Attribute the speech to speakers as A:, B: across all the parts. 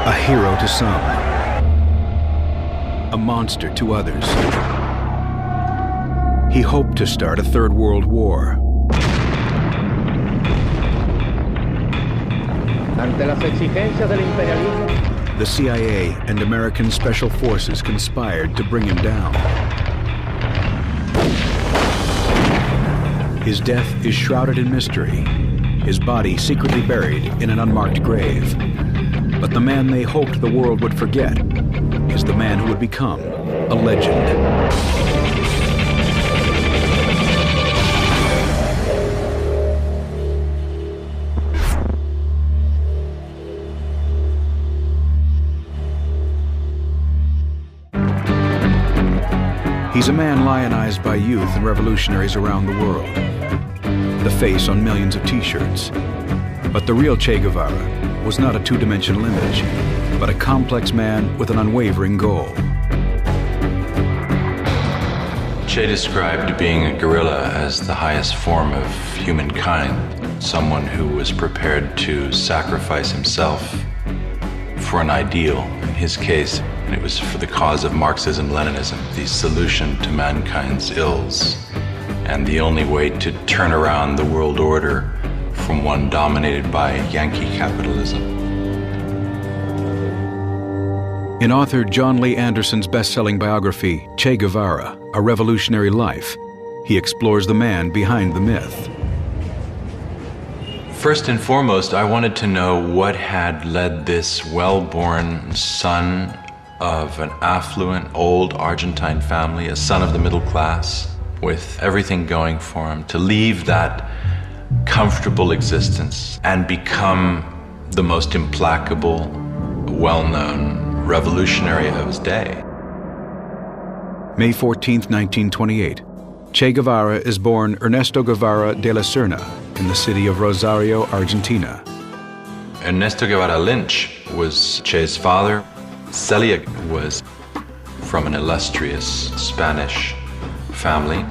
A: A hero to some, a monster to others. He hoped to start a third world war.
B: Ante las exigencias del imperialismo,
A: the CIA and American Special Forces conspired to bring him down. His death is shrouded in mystery, his body secretly buried in an unmarked grave. But the man they hoped the world would forget is the man who would become a legend. He's a man lionized by youth and revolutionaries around the world, the face on millions of t-shirts. But the real Che Guevara was not a two-dimensional image, but a complex man with an unwavering goal.
C: Che described being a guerrilla as the highest form of humankind, someone who was prepared to sacrifice himself for an ideal. In his case, it was for the cause of Marxism-Leninism, the solution to mankind's ills, and the only way to turn around the world order from one dominated by Yankee capitalism.
A: In author John Lee Anderson's best-selling biography, Che Guevara, A Revolutionary Life, he explores the man behind the myth.
C: First and foremost, I wanted to know what had led this well-born son of an affluent, old Argentine family, a son of the middle class, with everything going for him, to leave that comfortable existence and become the most implacable, well-known revolutionary of his day.
A: May 14, 1928, Che Guevara is born Ernesto Guevara de la Serna in the city of Rosario, Argentina.
C: Ernesto Guevara Lynch was Che's father. Celia was from an illustrious Spanish family.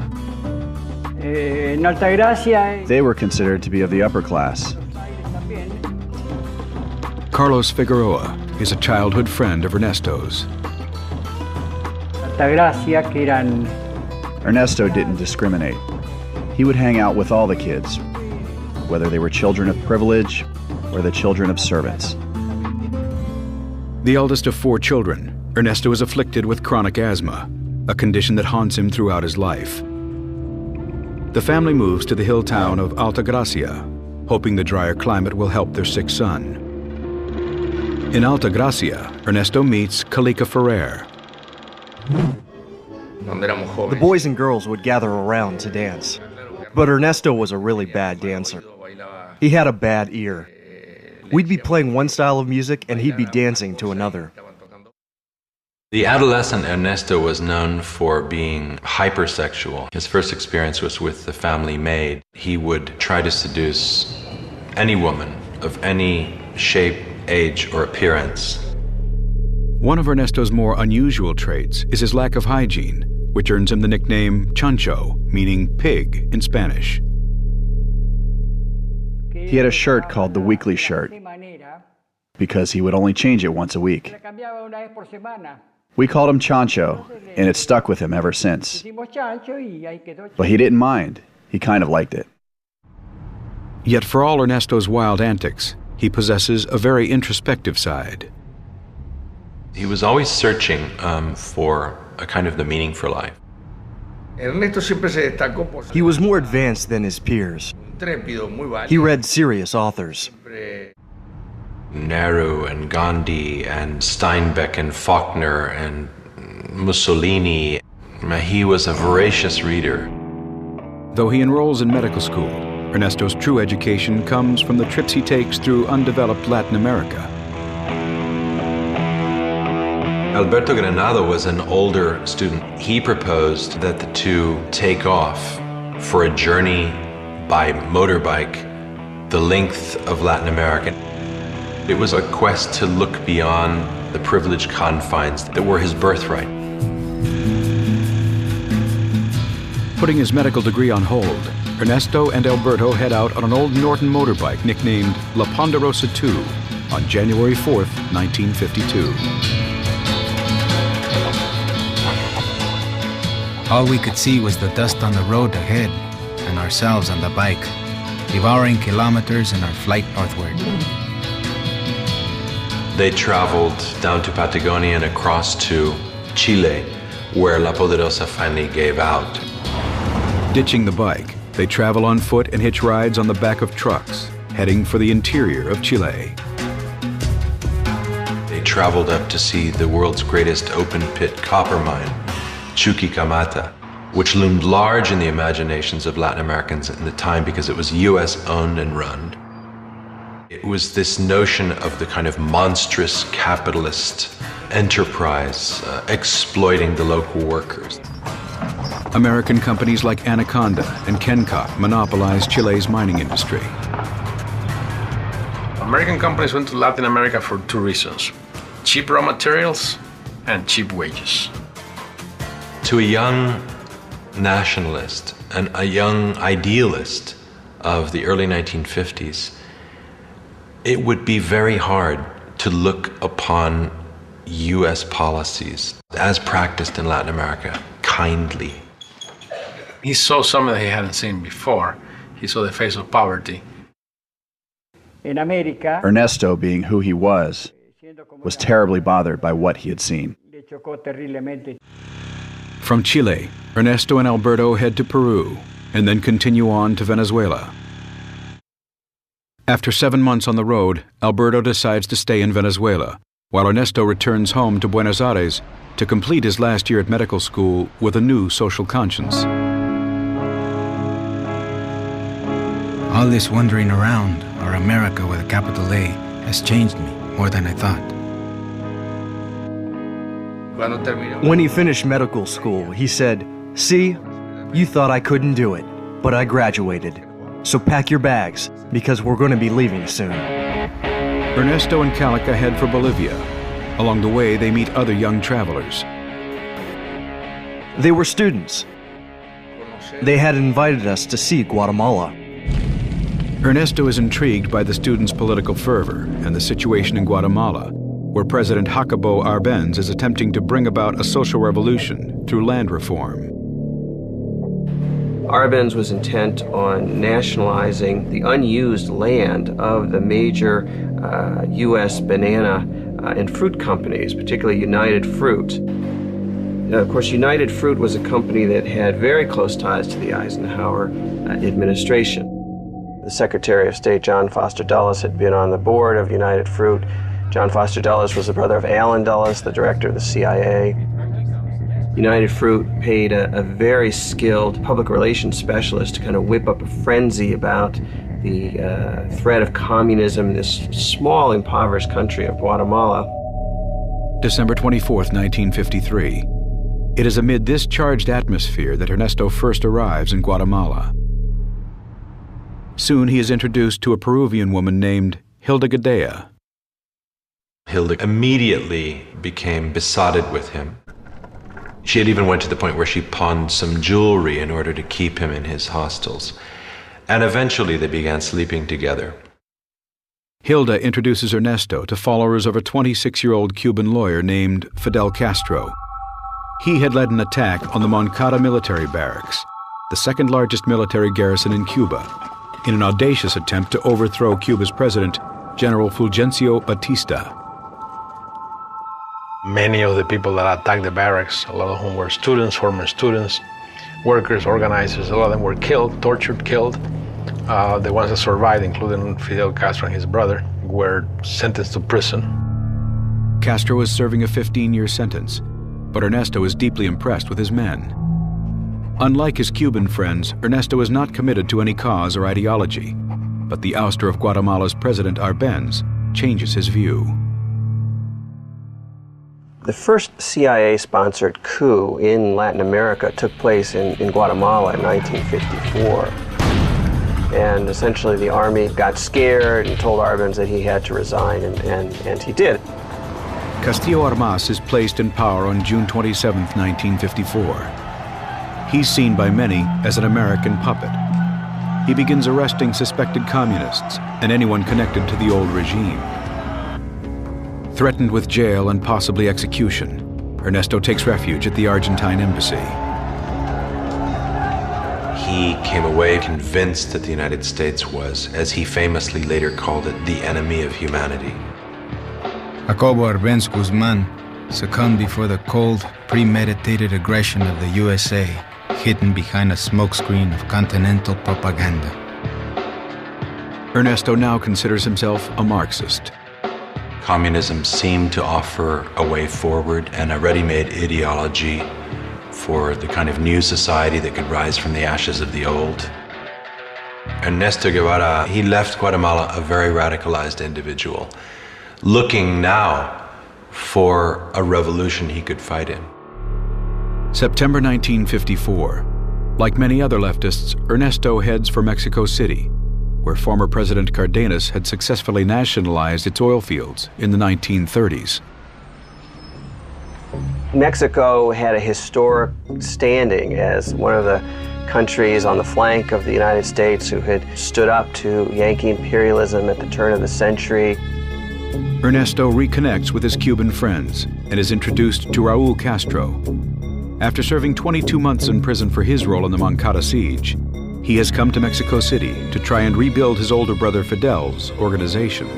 D: They were considered to be of the upper class.
A: Carlos Figueroa is a childhood friend of Ernesto's.
D: Ernesto didn't discriminate. He would hang out with all the kids, whether they were children of privilege or the children of servants.
A: The eldest of 4 children, Ernesto is afflicted with chronic asthma, a condition that haunts him throughout his life. The family moves to the hill town of Altagracia, hoping the drier climate will help their sick son. In Altagracia, Ernesto meets Kalika Ferrer.
E: The boys and girls would gather around to dance, but Ernesto was a really bad dancer. He had a bad ear. We'd be playing one style of music and he'd be dancing to another.
C: The adolescent Ernesto was known for being hypersexual. His first experience was with the family maid. He would try to seduce any woman of any shape, age, or appearance.
A: One of Ernesto's more unusual traits is his lack of hygiene, which earns him the nickname Chancho, meaning pig in Spanish.
D: He had a shirt called the weekly shirt because he would only change it once a week. We called him Chancho, and it stuck with him ever since. But he didn't mind. He kind of liked it.
A: Yet for all Ernesto's wild antics, he possesses a very introspective side.
C: He was always searching for a kind of the meaning for life.
E: He was more advanced than his peers. He read serious authors.
C: Nehru and Gandhi and Steinbeck and Faulkner and Mussolini. He was a voracious reader.
A: Though he enrolls in medical school, Ernesto's true education comes from the trips he takes through undeveloped Latin America.
C: Alberto Granado was an older student. He proposed that the two take off for a journey by motorbike the length of Latin America. It was a quest to look beyond the privileged confines that were his birthright.
A: Putting his medical degree on hold, Ernesto and Alberto head out on an old Norton motorbike nicknamed La Ponderosa II on January 4th, 1952.
F: All we could see was the dust on the road ahead and ourselves on the bike, devouring kilometers in our flight northward.
C: They traveled down to Patagonia and across to Chile, where La Poderosa finally gave out.
A: Ditching the bike, they travel on foot and hitch rides on the back of trucks, heading for the interior of Chile.
C: They traveled up to see the world's greatest open-pit copper mine, Chuquicamata, which loomed large in the imaginations of Latin Americans at the time because it was US owned and run. It was this notion of the kind of monstrous capitalist enterprise exploiting the local workers.
A: American companies like Anaconda and Kencott monopolized Chile's mining industry.
G: American companies went to Latin America for two reasons: cheap raw materials and cheap wages.
C: To a young nationalist and a young idealist of the early 1950s, it would be very hard to look upon US policies as practiced in Latin America kindly.
G: He saw something that he hadn't seen before. He saw the face of poverty.
B: In America,
D: Ernesto, being who he was terribly bothered by what he had seen.
B: le chocó terriblemente.
A: From Chile, Ernesto and Alberto head to Peru and then continue on to Venezuela. After 7 months on the road, Alberto decides to stay in Venezuela, while Ernesto returns home to Buenos Aires to complete his last year at medical school with a new social conscience.
F: All this wandering around, or America with a capital A, has changed me more than I thought.
E: When he finished medical school, he said, "See, you thought I couldn't do it, but I graduated. So pack your bags, because we're going to be leaving soon."
A: Ernesto and Calica head for Bolivia. Along the way, they meet other young travelers.
E: They were students. They had invited us to see Guatemala.
A: Ernesto is intrigued by the students' political fervor and the situation in Guatemala, where President Jacobo Arbenz is attempting to bring about a social revolution through land reform.
H: Arbenz was intent on nationalizing the unused land of the major U.S. banana and fruit companies, particularly United Fruit. Now, of course, United Fruit was a company that had very close ties to the Eisenhower administration. The Secretary of State, John Foster Dulles, had been on the board of United Fruit. John Foster Dulles was the brother of Allen Dulles, the director of the CIA. United Fruit paid a very skilled public relations specialist to kind of whip up a frenzy about the threat of communism in this small, impoverished country of Guatemala.
A: December 24th, 1953. It is amid this charged atmosphere that Ernesto first arrives in Guatemala. Soon he is introduced to a Peruvian woman named Hilda Gadea.
C: Hilda immediately became besotted with him. She had even went to the point where she pawned some jewelry in order to keep him in his hostels. And eventually they began sleeping together.
A: Hilda introduces Ernesto to followers of a 26-year-old Cuban lawyer named Fidel Castro. He had led an attack on the Moncada military barracks, the second largest military garrison in Cuba, in an audacious attempt to overthrow Cuba's president, General Fulgencio Batista.
G: Many of the people that attacked the barracks, a lot of whom were students, former students, workers, organizers, a lot of them were killed, tortured, killed. The ones that survived, including Fidel Castro and his brother, were sentenced to prison.
A: Castro was serving a 15-year sentence, but Ernesto is deeply impressed with his men. Unlike his Cuban friends, Ernesto is not committed to any cause or ideology, but the ouster of Guatemala's President Arbenz changes his view.
H: The first CIA-sponsored coup in Latin America took place in Guatemala in 1954. And essentially the army got scared and told Arbenz that he had to resign, and he did.
A: Castillo Armas is placed in power on June 27, 1954. He's seen by many as an American puppet. He begins arresting suspected communists and anyone connected to the old regime. Threatened with jail and possibly execution, Ernesto takes refuge at the Argentine embassy.
C: He came away convinced that the United States was, as he famously later called it, the enemy of humanity.
F: Jacobo Arbenz Guzman succumbed before the cold, premeditated aggression of the USA, hidden behind a smokescreen of continental propaganda.
A: Ernesto now considers himself a Marxist.
C: Communism seemed to offer a way forward and a ready-made ideology for the kind of new society that could rise from the ashes of the old. Ernesto Guevara, he left Guatemala a very radicalized individual, looking now for a revolution he could fight in.
A: September 1954. Like many other leftists, Ernesto heads for Mexico City, where former President Cardenas had successfully nationalized its oil fields in the 1930s.
H: Mexico had a historic standing as one of the countries on the flank of the United States who had stood up to Yankee imperialism at the turn of the century.
A: Ernesto reconnects with his Cuban friends and is introduced to Raul Castro. After serving 22 months in prison for his role in the Moncada siege, he has come to Mexico City to try and rebuild his older brother Fidel's organization.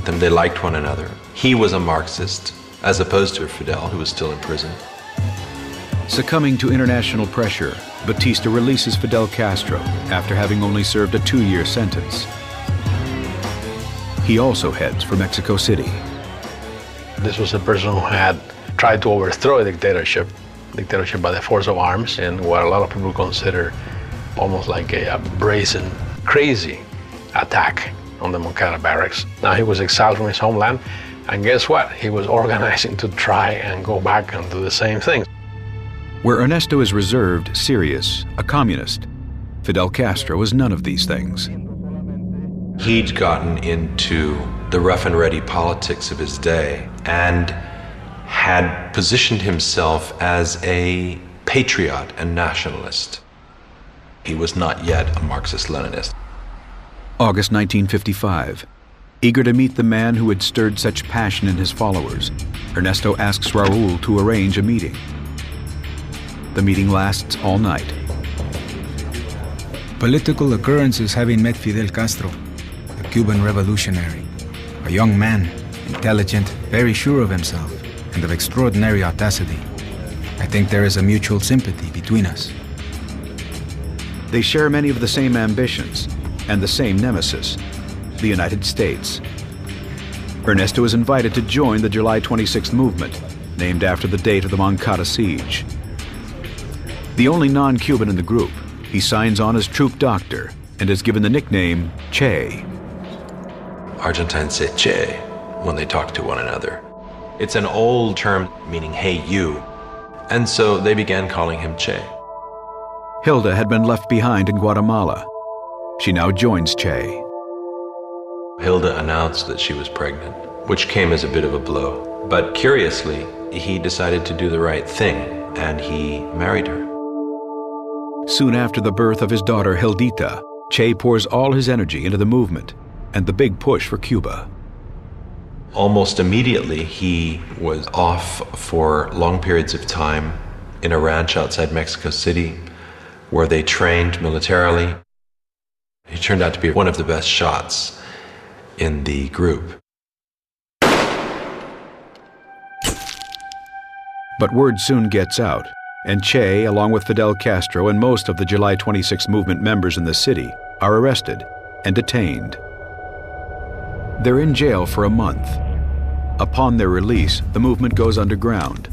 C: They liked one another. He was a Marxist, as opposed to Fidel, who was still in prison.
A: Succumbing to international pressure, Batista releases Fidel Castro after having only served a 2-year sentence. He also heads for Mexico City.
G: This was a person who had tried to overthrow a dictatorship by the force of arms, and what a lot of people consider almost like a brazen, crazy attack on the Moncada barracks. Now he was exiled from his homeland, and guess what? He was organizing to try and go back and do the same thing.
A: Where Ernesto is reserved, serious, a communist, Fidel Castro was none of these things.
C: He'd gotten into the rough and ready politics of his day and had positioned himself as a patriot and nationalist. He was not yet a Marxist-Leninist.
A: August 1955. Eager to meet the man who had stirred such passion in his followers, Ernesto asks Raul to arrange a meeting. The meeting lasts all night.
F: Political occurrences having met Fidel Castro, the Cuban revolutionary, a young man, intelligent, very sure of himself, and of extraordinary audacity. I think there is a mutual sympathy between us.
A: They share many of the same ambitions and the same nemesis, the United States. Ernesto is invited to join the July 26th movement, named after the date of the Moncada siege. The only non-Cuban in the group, he signs on as troop doctor and is given the nickname Che.
C: Argentines say che when they talk to one another. It's an old term meaning, hey, you. And so they began calling him Che.
A: Hilda had been left behind in Guatemala. She now joins Che.
C: Hilda announced that she was pregnant, which came as a bit of a blow. But curiously, he decided to do the right thing, and he married her.
A: Soon after the birth of his daughter Hildita, Che pours all his energy into the movement and the big push for Cuba.
C: Almost immediately, he was off for long periods of time in a ranch outside Mexico City, where they trained militarily. He turned out to be one of the best shots in the group.
A: But word soon gets out, and Che, along with Fidel Castro and most of the July 26 movement members in the city, are arrested and detained. They're in jail for a month. Upon their release, the movement goes underground.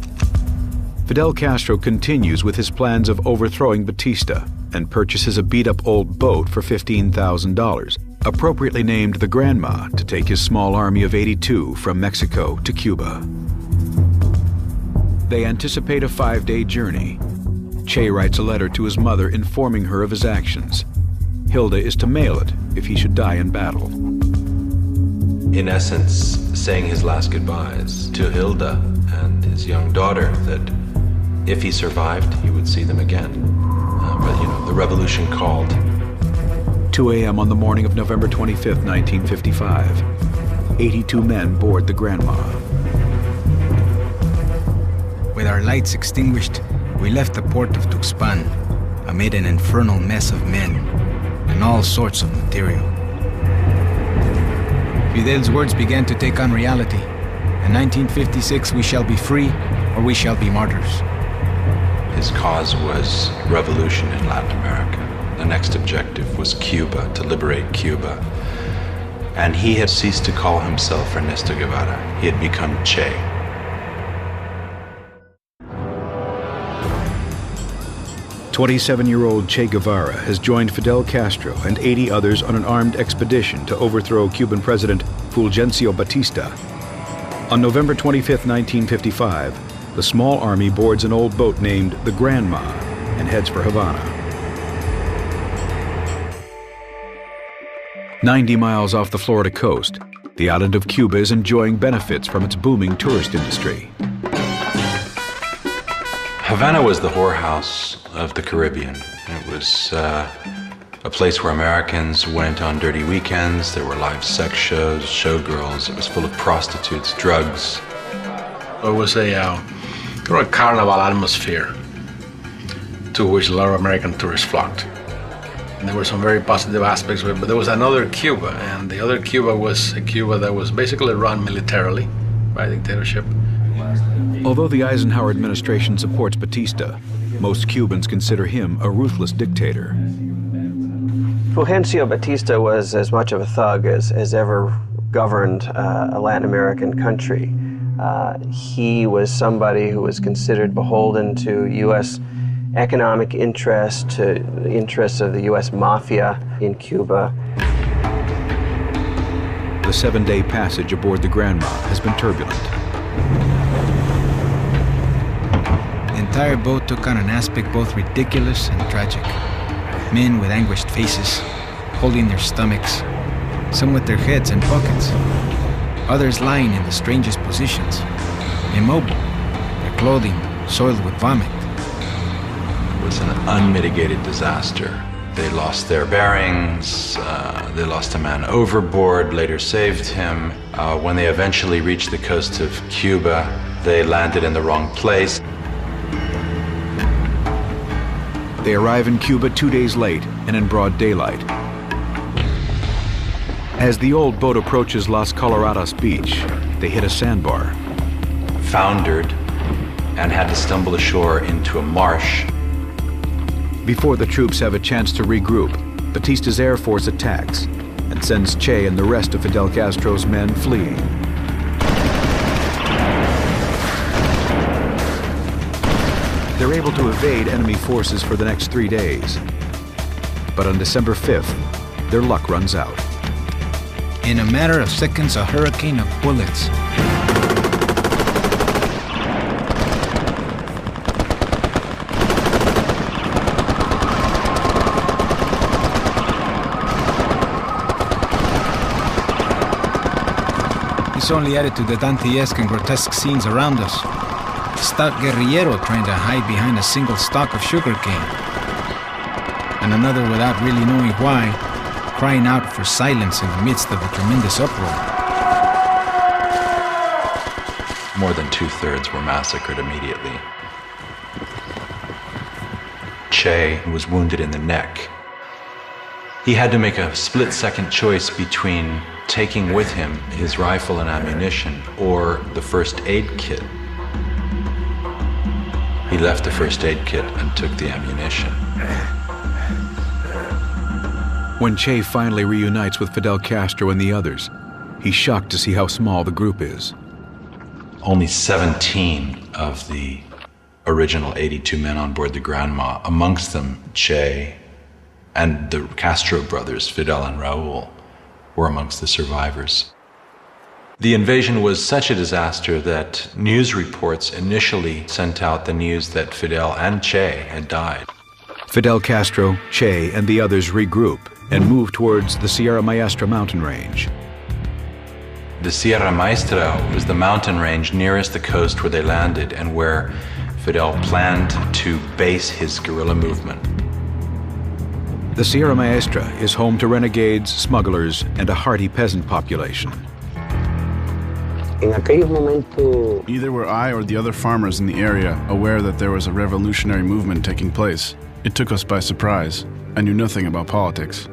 A: Fidel Castro continues with his plans of overthrowing Batista and purchases a beat-up old boat for $15,000, appropriately named the Grandma, to take his small army of 82 from Mexico to Cuba. They anticipate a 5-day journey. Che writes a letter to his mother informing her of his actions. Hilda is to mail it if he should die in battle.
C: In essence, saying his last goodbyes to Hilda and his young daughter, that if he survived, he would see them again. But the revolution called.
A: 2 a.m. on the morning of November 25th, 1955. 82 men board the Granma.
F: With our lights extinguished, we left the port of Tuxpan amid an infernal mess of men and all sorts of material. Fidel's words began to take on reality. In 1956, we shall be free or we shall be martyrs.
C: His cause was revolution in Latin America. The next objective was Cuba, to liberate Cuba. And he had ceased to call himself Ernesto Guevara. He had become Che.
A: "27-year-old Che Guevara has joined Fidel Castro and 80 others on an armed expedition to overthrow Cuban President Fulgencio Batista. On November 25, 1955, the small army boards an old boat named the Granma and heads for Havana. 90 miles off the Florida coast, the island of Cuba is enjoying benefits from its booming tourist industry.
C: Havana was the whorehouse of the Caribbean. It was a place where Americans went on dirty weekends. There were live sex shows, showgirls. It was full of prostitutes, drugs.
G: It was a carnival atmosphere to which a lot of American tourists flocked. And there were some very positive aspects of it, but there was another Cuba, and the other Cuba was a Cuba that was basically run militarily by dictatorship.
A: Although the Eisenhower administration supports Batista, most Cubans consider him a ruthless dictator.
H: Fulgencio Batista was as much of a thug as ever governed a Latin American country. He was somebody who was considered beholden to U.S. economic interest, to the interests of the U.S. mafia in Cuba.
A: The 7-day passage aboard the Granma has been turbulent.
F: The entire boat took on an aspect both ridiculous and tragic. Men with anguished faces, holding their stomachs, some with their heads in pockets, others lying in the strangest positions, immobile, their clothing soiled with vomit.
C: It was an unmitigated disaster. They lost their bearings, they lost a man overboard, later saved him. When they eventually reached the coast of Cuba, they landed in the wrong place.
A: They arrive in Cuba 2 days late and in broad daylight. As the old boat approaches Las Coloradas beach, they hit a sandbar.
C: Foundered and had to stumble ashore into a marsh.
A: Before the troops have a chance to regroup, Batista's Air Force attacks and sends Che and the rest of Fidel Castro's men fleeing. They're able to evade enemy forces for the next 3 days. But on December 5th, their luck runs out.
F: In a matter of seconds, a hurricane of bullets. This only added to the Dantesque and grotesque scenes around us. A stout guerrillero trying to hide behind a single stalk of sugarcane. And another, without really knowing why, crying out for silence in the midst of the tremendous uproar.
C: More than 2/3 were massacred immediately. Che was wounded in the neck. He had to make a split-second choice between taking with him his rifle and ammunition or the first aid kit. He left the first aid kit and took the ammunition.
A: When Che finally reunites with Fidel Castro and the others, he's shocked to see how small the group is.
C: Only 17 of the original 82 men on board the Granma, amongst them Che and the Castro brothers, Fidel and Raul, were amongst the survivors. The invasion was such a disaster that news reports initially sent out the news that Fidel and Che had died.
A: Fidel Castro, Che, and the others regroup and move towards the Sierra Maestra mountain range.
C: The Sierra Maestra was the mountain range nearest the coast where they landed and where Fidel planned to base his guerrilla movement.
A: The Sierra Maestra is home to renegades, smugglers, and a hardy peasant population.
I: Neither were I or the other farmers in the area aware that there was a revolutionary movement taking place. It took us by surprise. I knew nothing about politics.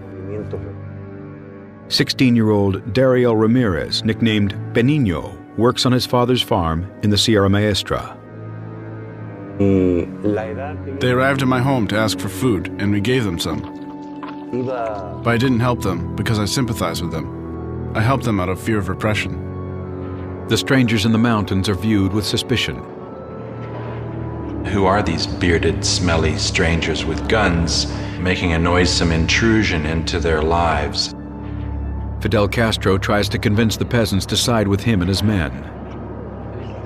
A: 16-year-old Dario Ramirez, nicknamed Benigno, works on his father's farm in the Sierra Maestra.
I: They arrived at my home to ask for food, and we gave them some. But I didn't help them because I sympathized with them. I helped them out of fear of repression.
A: The strangers in the mountains are viewed with suspicion.
C: Who are these bearded, smelly strangers with guns making a noisome intrusion into their lives?
A: Fidel Castro tries to convince the peasants to side with him and his men.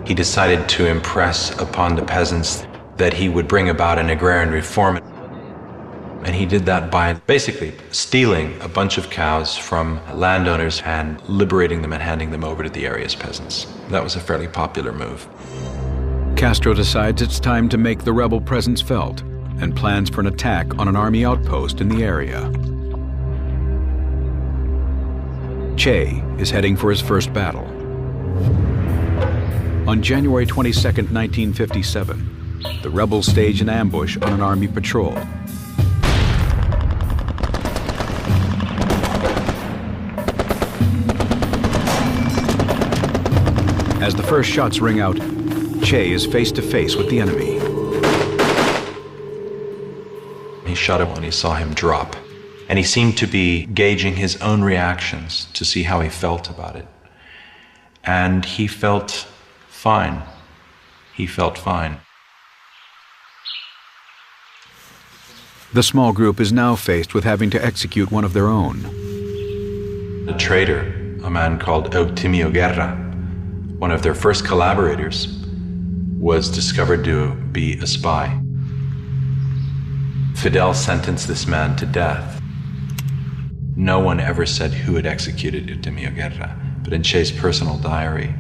C: He decided to impress upon the peasants that he would bring about an agrarian reform. And he did that by basically stealing a bunch of cows from landowners and liberating them and handing them over to the area's peasants. That was a fairly popular move.
A: Castro decides it's time to make the rebel presence felt and plans for an attack on an army outpost in the area. Che is heading for his first battle. On January 22, 1957, the rebels stage an ambush on an army patrol. As the first shots ring out, Che is face to face with the enemy.
C: He shot him when he saw him drop, and he seemed to be gauging his own reactions to see how he felt about it. And he felt fine. He felt fine.
A: The small group is now faced with having to execute one of their own.
C: A traitor, a man called Eutimio Guerra, one of their first collaborators, was discovered to be a spy. Fidel sentenced this man to death. No one ever said who had executed Eutimio Guerra, but in Che's personal diary,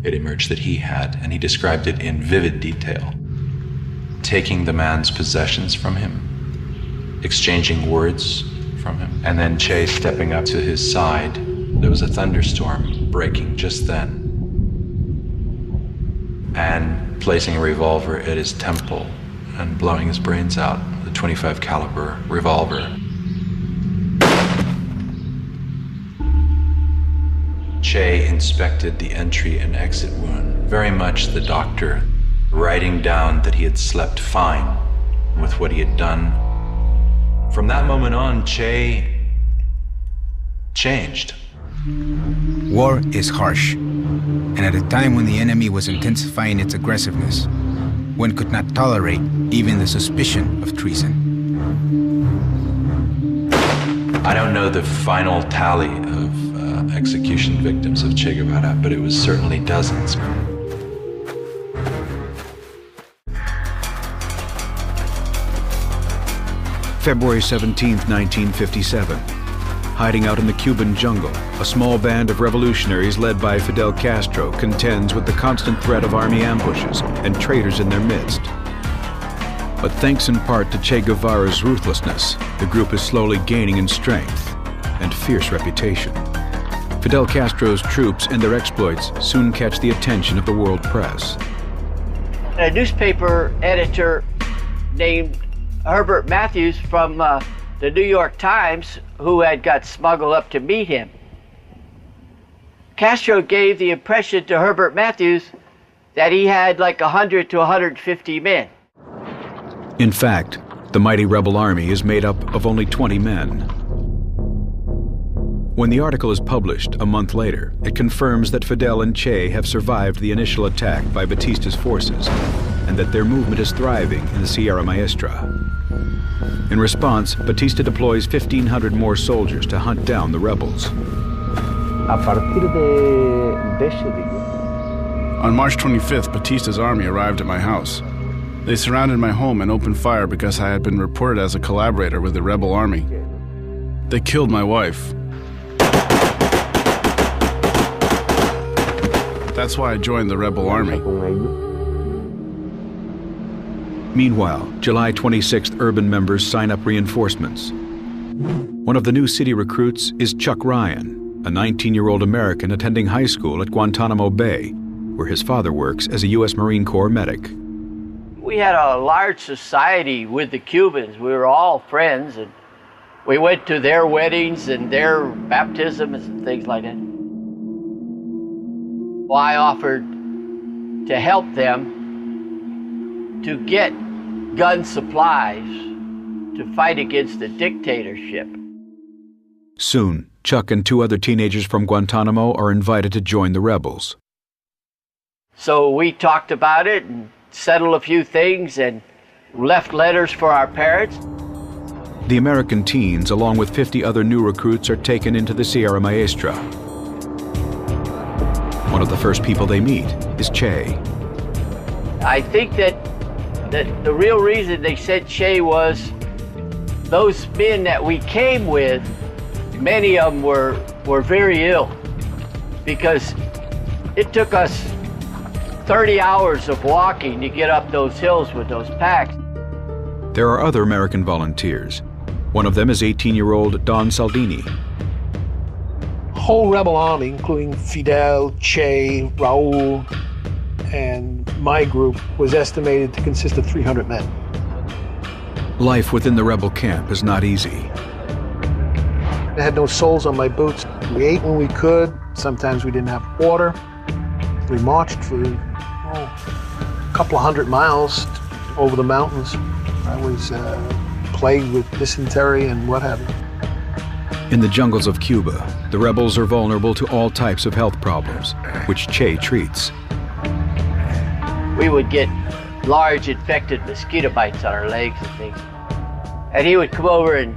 C: it emerged that he had, and he described it in vivid detail. Taking the man's possessions from him, exchanging words from him, and then Che stepping up to his side. There was a thunderstorm breaking just then, and placing a revolver at his temple and blowing his brains out with a .25 caliber revolver. Che inspected the entry and exit wound, very much the doctor, writing down that he had slept fine with what he had done. From that moment on, Che changed.
F: War is harsh, and at a time when the enemy was intensifying its aggressiveness, one could not tolerate even the suspicion of treason.
C: I don't know the final tally of execution victims of Che Guevara, but it was certainly dozens.
A: February 17, 1957. Hiding out in the Cuban jungle, a small band of revolutionaries led by Fidel Castro contends with the constant threat of army ambushes and traitors in their midst. But thanks in part to Che Guevara's ruthlessness, the group is slowly gaining in strength and fierce reputation. Fidel Castro's troops and their exploits soon catch the attention of the world press.
B: A newspaper editor named Herbert Matthews from the New York Times, who had got smuggled up to meet him. Castro gave the impression to Herbert Matthews that he had like 100 to 150 men.
A: In fact, the mighty rebel army is made up of only 20 men. When the article is published a month later, it confirms that Fidel and Che have survived the initial attack by Batista's forces and that their movement is thriving in the Sierra Maestra. In response, Batista deploys 1,500 more soldiers to hunt down the rebels.
I: On March 25th, Batista's army arrived at my house. They surrounded my home and opened fire because I had been reported as a collaborator with the rebel army. They killed my wife. That's why I joined the rebel army.
A: Meanwhile, July 26th urban members sign up reinforcements. One of the new city recruits is Chuck Ryan. a 19-year-old American attending high school at Guantanamo Bay, where his father works as a U.S. Marine Corps medic.
B: We had a large society with the Cubans. We were all friends, and we went to their weddings and their baptisms and things like that. Well, I offered to help them to get gun supplies to fight against the dictatorship.
A: Soon, Chuck and 2 other teenagers from Guantanamo are invited to join the rebels.
B: So we talked about it and settled a few things and left letters for our parents.
A: The American teens, along with 50 other new recruits, are taken into the Sierra Maestra. One of the first people they meet is Che.
B: I think that the real reason they sent Che was those men that we came with, many of them were very ill because it took us 30 hours of walking to get up those hills with those packs.
A: There are other American volunteers. One of them is 18-year-old Don Saldini.
J: Whole rebel army, including Fidel, Che, Raul, and my group, was estimated to consist of 300 men.
A: Life within the rebel camp is not easy.
J: I had no soles on my boots. We ate when we could. Sometimes we didn't have water. We marched for a couple of 100 miles over the mountains. I was plagued with dysentery and what have you.
A: In the jungles of Cuba, the rebels are vulnerable to all types of health problems, which Che treats.
B: We would get large infected mosquito bites on our legs and things. And he would come over and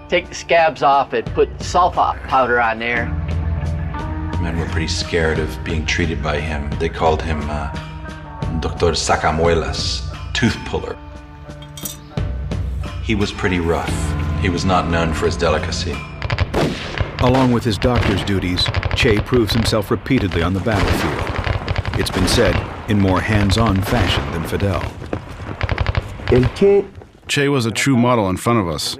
B: take the scabs off and put sulfite powder on there.
C: Men were pretty scared of being treated by him. They called him Doctor Sacamuelas, tooth puller. He was pretty rough. He was not known for his delicacy.
A: Along with his doctor's duties, Che proves himself repeatedly on the battlefield. It's been said, in more hands-on fashion than Fidel.
I: Che was a true model in front of us.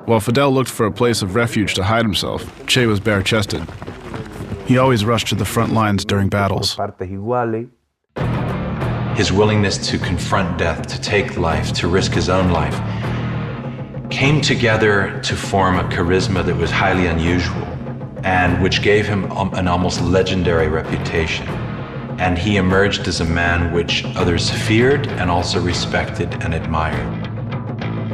I: While Fidel looked for a place of refuge to hide himself, Che was bare-chested. He always rushed to the front lines during battles.
C: His willingness to confront death, to take life, to risk his own life, came together to form a charisma that was highly unusual and which gave him an almost legendary reputation. And he emerged as a man which others feared and also respected and admired.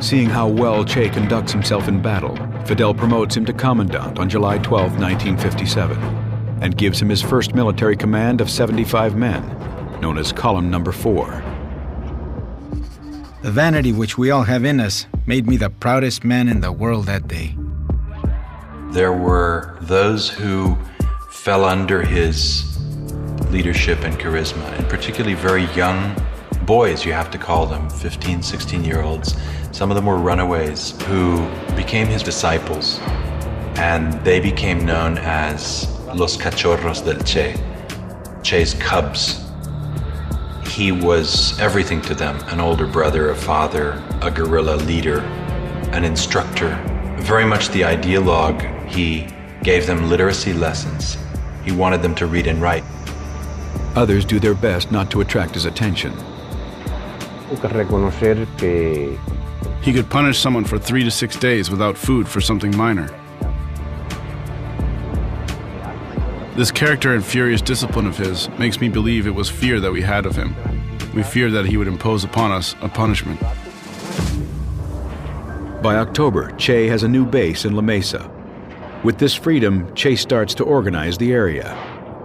A: Seeing how well Che conducts himself in battle, Fidel promotes him to commandant on July 12, 1957, and gives him his first military command of 75 men, known as Column Number 4.
F: The vanity which we all have in us made me the proudest man in the world that day.
C: There were those who fell under his leadership and charisma, and particularly very young boys, you have to call them, 15, 16-year-olds. Some of them were runaways who became his disciples, and they became known as Los Cachorros del Che, Che's cubs. He was everything to them, an older brother, a father, a guerrilla leader, an instructor. Very much the ideologue. He gave them literacy lessons. He wanted them to read and write.
A: Others do their best not to attract his attention.
I: He could punish someone for 3 to 6 days without food for something minor. This character and furious discipline of his makes me believe it was fear that we had of him. We feared that he would impose upon us a punishment.
A: By October, Che has a new base in La Mesa. With this freedom, Che starts to organize the area,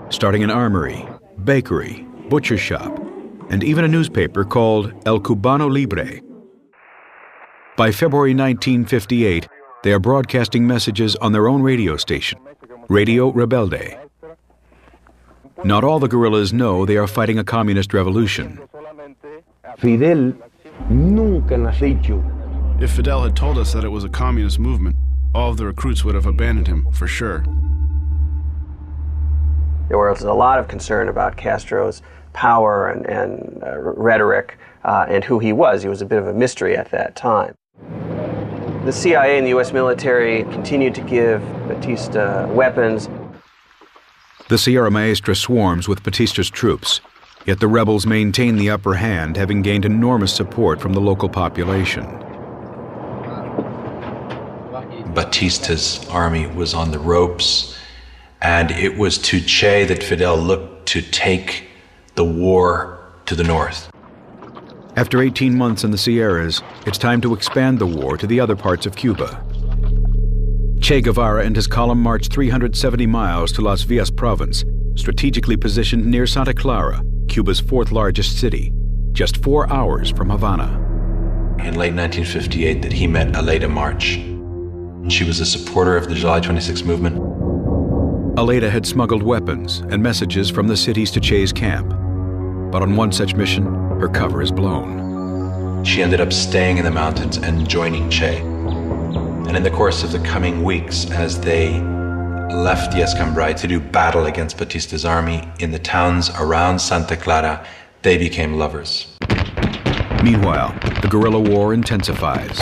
A: starting an armory, bakery, butcher shop, and even a newspaper called El Cubano Libre. By February 1958, they are broadcasting messages on their own radio station, Radio Rebelde. Not all the guerrillas know they are fighting a communist revolution.
I: If Fidel had told us that it was a communist movement, all of the recruits would have abandoned him, for sure.
H: There was a lot of concern about Castro's power and rhetoric and who he was. He was a bit of a mystery at that time. The CIA and the U.S. military continued to give Batista weapons.
A: The Sierra Maestra swarms with Batista's troops, yet the rebels maintain the upper hand, having gained enormous support from the local population.
C: Batista's army was on the ropes, and it was to Che that Fidel looked to take the war to the north.
A: After 18 months in the Sierras, it's time to expand the war to the other parts of Cuba. Che Guevara and his column marched 370 miles to Las Villas province, strategically positioned near Santa Clara, Cuba's fourth largest city, just 4 hours from Havana.
C: In late 1958 that he met Aleida March. She was a supporter of the July 26 movement.
A: Aleida had smuggled weapons and messages from the cities to Che's camp. But on one such mission, her cover is blown.
C: She ended up staying in the mountains and joining Che. And in the course of the coming weeks, as they left the Escambray to do battle against Batista's army in the towns around Santa Clara, they became lovers.
A: Meanwhile, the guerrilla war intensifies.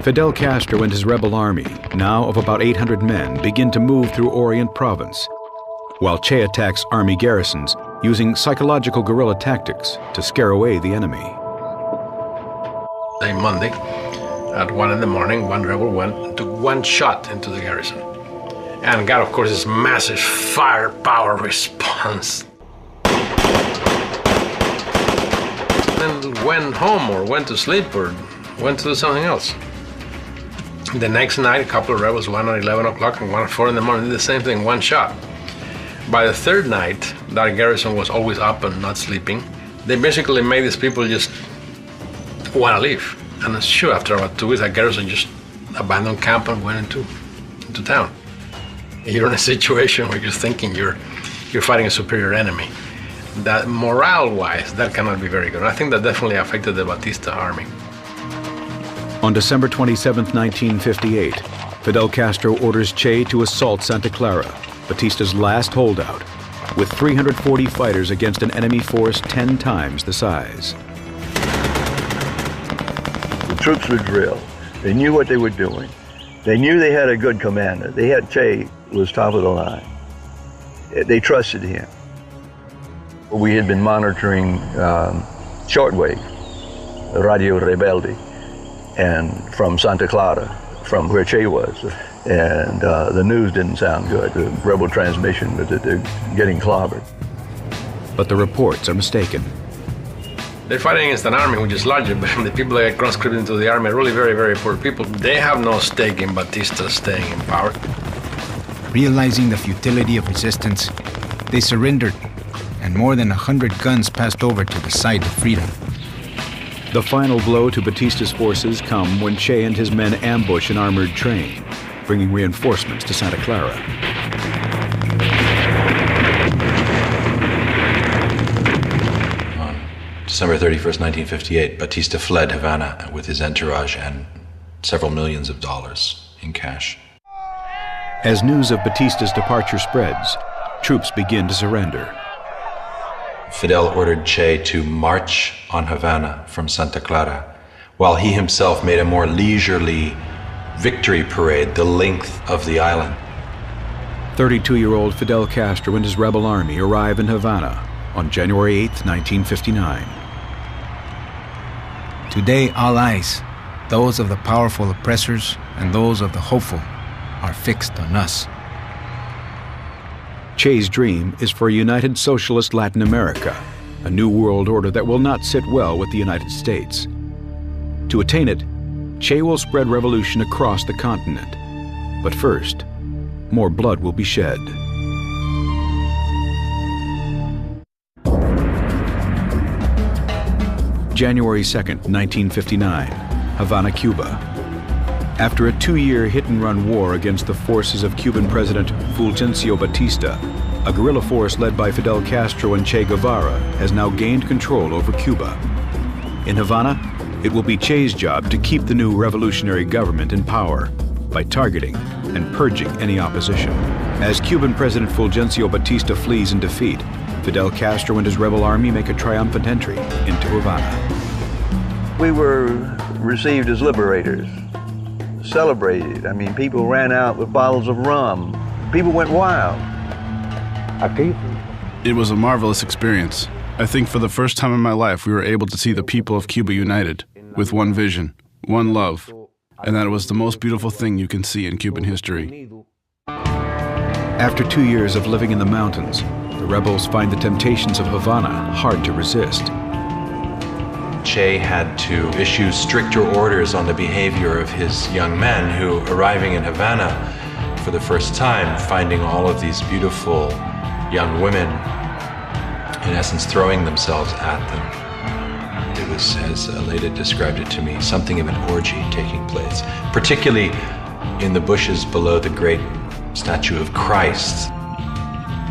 A: Fidel Castro and his rebel army, now of about 800 men, begin to move through Orient Province, while Che attacks army garrisons using psychological guerrilla tactics to scare away the enemy.
G: Monday, at 1 in the morning, one rebel went and took one shot into the garrison and got, of course, this massive firepower response. Then went home or went to sleep or went to do something else. The next night, a couple of rebels, one at 11 o'clock and one at 4 in the morning, did the same thing, one shot. By the third night, that garrison was always up and not sleeping. They basically made these people just want to leave. And sure, after about 2 weeks, that garrison just abandoned camp and went into town. You're in a situation where you're thinking you're fighting a superior enemy. That morale-wise, that cannot be very good. I think that definitely affected the Batista army.
A: On December 27, 1958, Fidel Castro orders Che to assault Santa Clara, Batista's last holdout, with 340 fighters against an enemy force 10 times the size.
K: The troops were drilled. They knew what they were doing. They knew they had a good commander. They had Che was top of the line. They trusted him. We had been monitoring shortwave, Radio Rebelde, and from Santa Clara, from where Che was. And the news didn't sound good. The rebel transmission was that they're getting clobbered.
A: But the reports are mistaken.
G: They're fighting against an army which is larger, but the people that get conscripted into the army are really very, very poor people. They have no stake in Batista staying in power.
F: Realizing the futility of resistance, they surrendered, and more than 100 guns passed over to the side of freedom.
A: The final blow to Batista's forces come when Che and his men ambush an armored train, bringing reinforcements to Santa Clara.
C: On December 31st, 1958, Batista fled Havana with his entourage and several millions of dollars in cash.
A: As news of Batista's departure spreads, troops begin to surrender.
C: Fidel ordered Che to march on Havana from Santa Clara, while he himself made a more leisurely victory parade the length of the island.
A: 32-year-old Fidel Castro and his rebel army arrive in Havana on January 8, 1959.
F: Today, all eyes, those of the powerful oppressors and those of the hopeful, are fixed on us.
A: Che's dream is for a united socialist Latin America, a new world order that will not sit well with the United States. To attain it, Che will spread revolution across the continent. But first, more blood will be shed. January 2nd, 1959, Havana, Cuba. After a 2-year hit-and-run war against the forces of Cuban President Fulgencio Batista, a guerrilla force led by Fidel Castro and Che Guevara has now gained control over Cuba. In Havana, it will be Che's job to keep the new revolutionary government in power by targeting and purging any opposition. As Cuban President Fulgencio Batista flees in defeat, Fidel Castro and his rebel army make a triumphant entry into Havana.
K: We were received as liberators, celebrated. I mean, people ran out with bottles of rum. People went wild.
I: It was a marvelous experience. I think for the first time in my life, we were able to see the people of Cuba united, with one vision, one love, and that it was the most beautiful thing you can see in Cuban history.
A: After 2 years of living in the mountains, the rebels find the temptations of Havana hard to resist.
C: Che had to issue stricter orders on the behavior of his young men who, arriving in Havana for the first time, finding all of these beautiful young women, in essence throwing themselves at them. It was, as Aleida described it to me, something of an orgy taking place, particularly in the bushes below the great statue of Christ.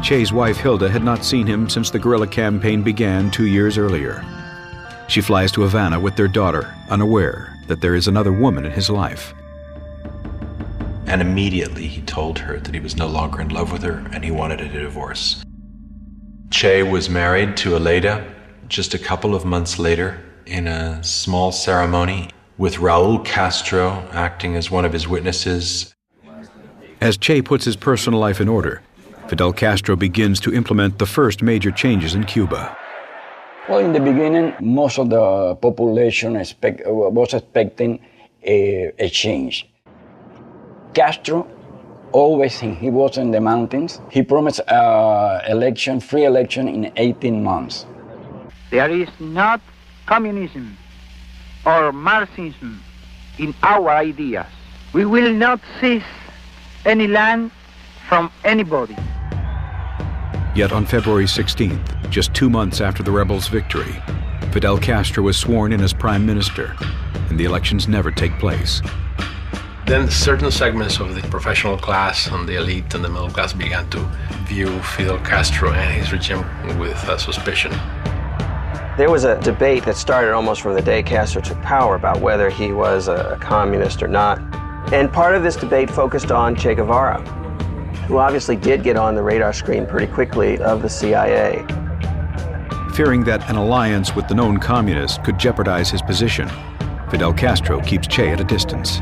A: Che's wife Hilda had not seen him since the guerrilla campaign began 2 years earlier. She flies to Havana with their daughter, unaware that there is another woman in his life.
C: And immediately he told her that he was no longer in love with her and he wanted a divorce. Che was married to Aleida just a couple of months later in a small ceremony with Raul Castro acting as one of his witnesses.
A: As Che puts his personal life in order, Fidel Castro begins to implement the first major changes in Cuba.
L: Well, in the beginning, most of the population was expecting a change. Castro, always when he was in the mountains, he promised free election in 18 months.
M: There is not communism or Marxism in our ideas. We will not seize any land from anybody.
A: Yet on February 16th, just 2 months after the rebels' victory, Fidel Castro was sworn in as prime minister, and the elections never take place.
G: Then certain segments of the professional class and the elite and the middle class began to view Fidel Castro and his regime with suspicion.
H: There was a debate that started almost from the day Castro took power about whether he was a communist or not. And part of this debate focused on Che Guevara, who obviously did get on the radar screen pretty quickly of the CIA.
A: Fearing that an alliance with the known communists could jeopardize his position, Fidel Castro keeps Che at a distance.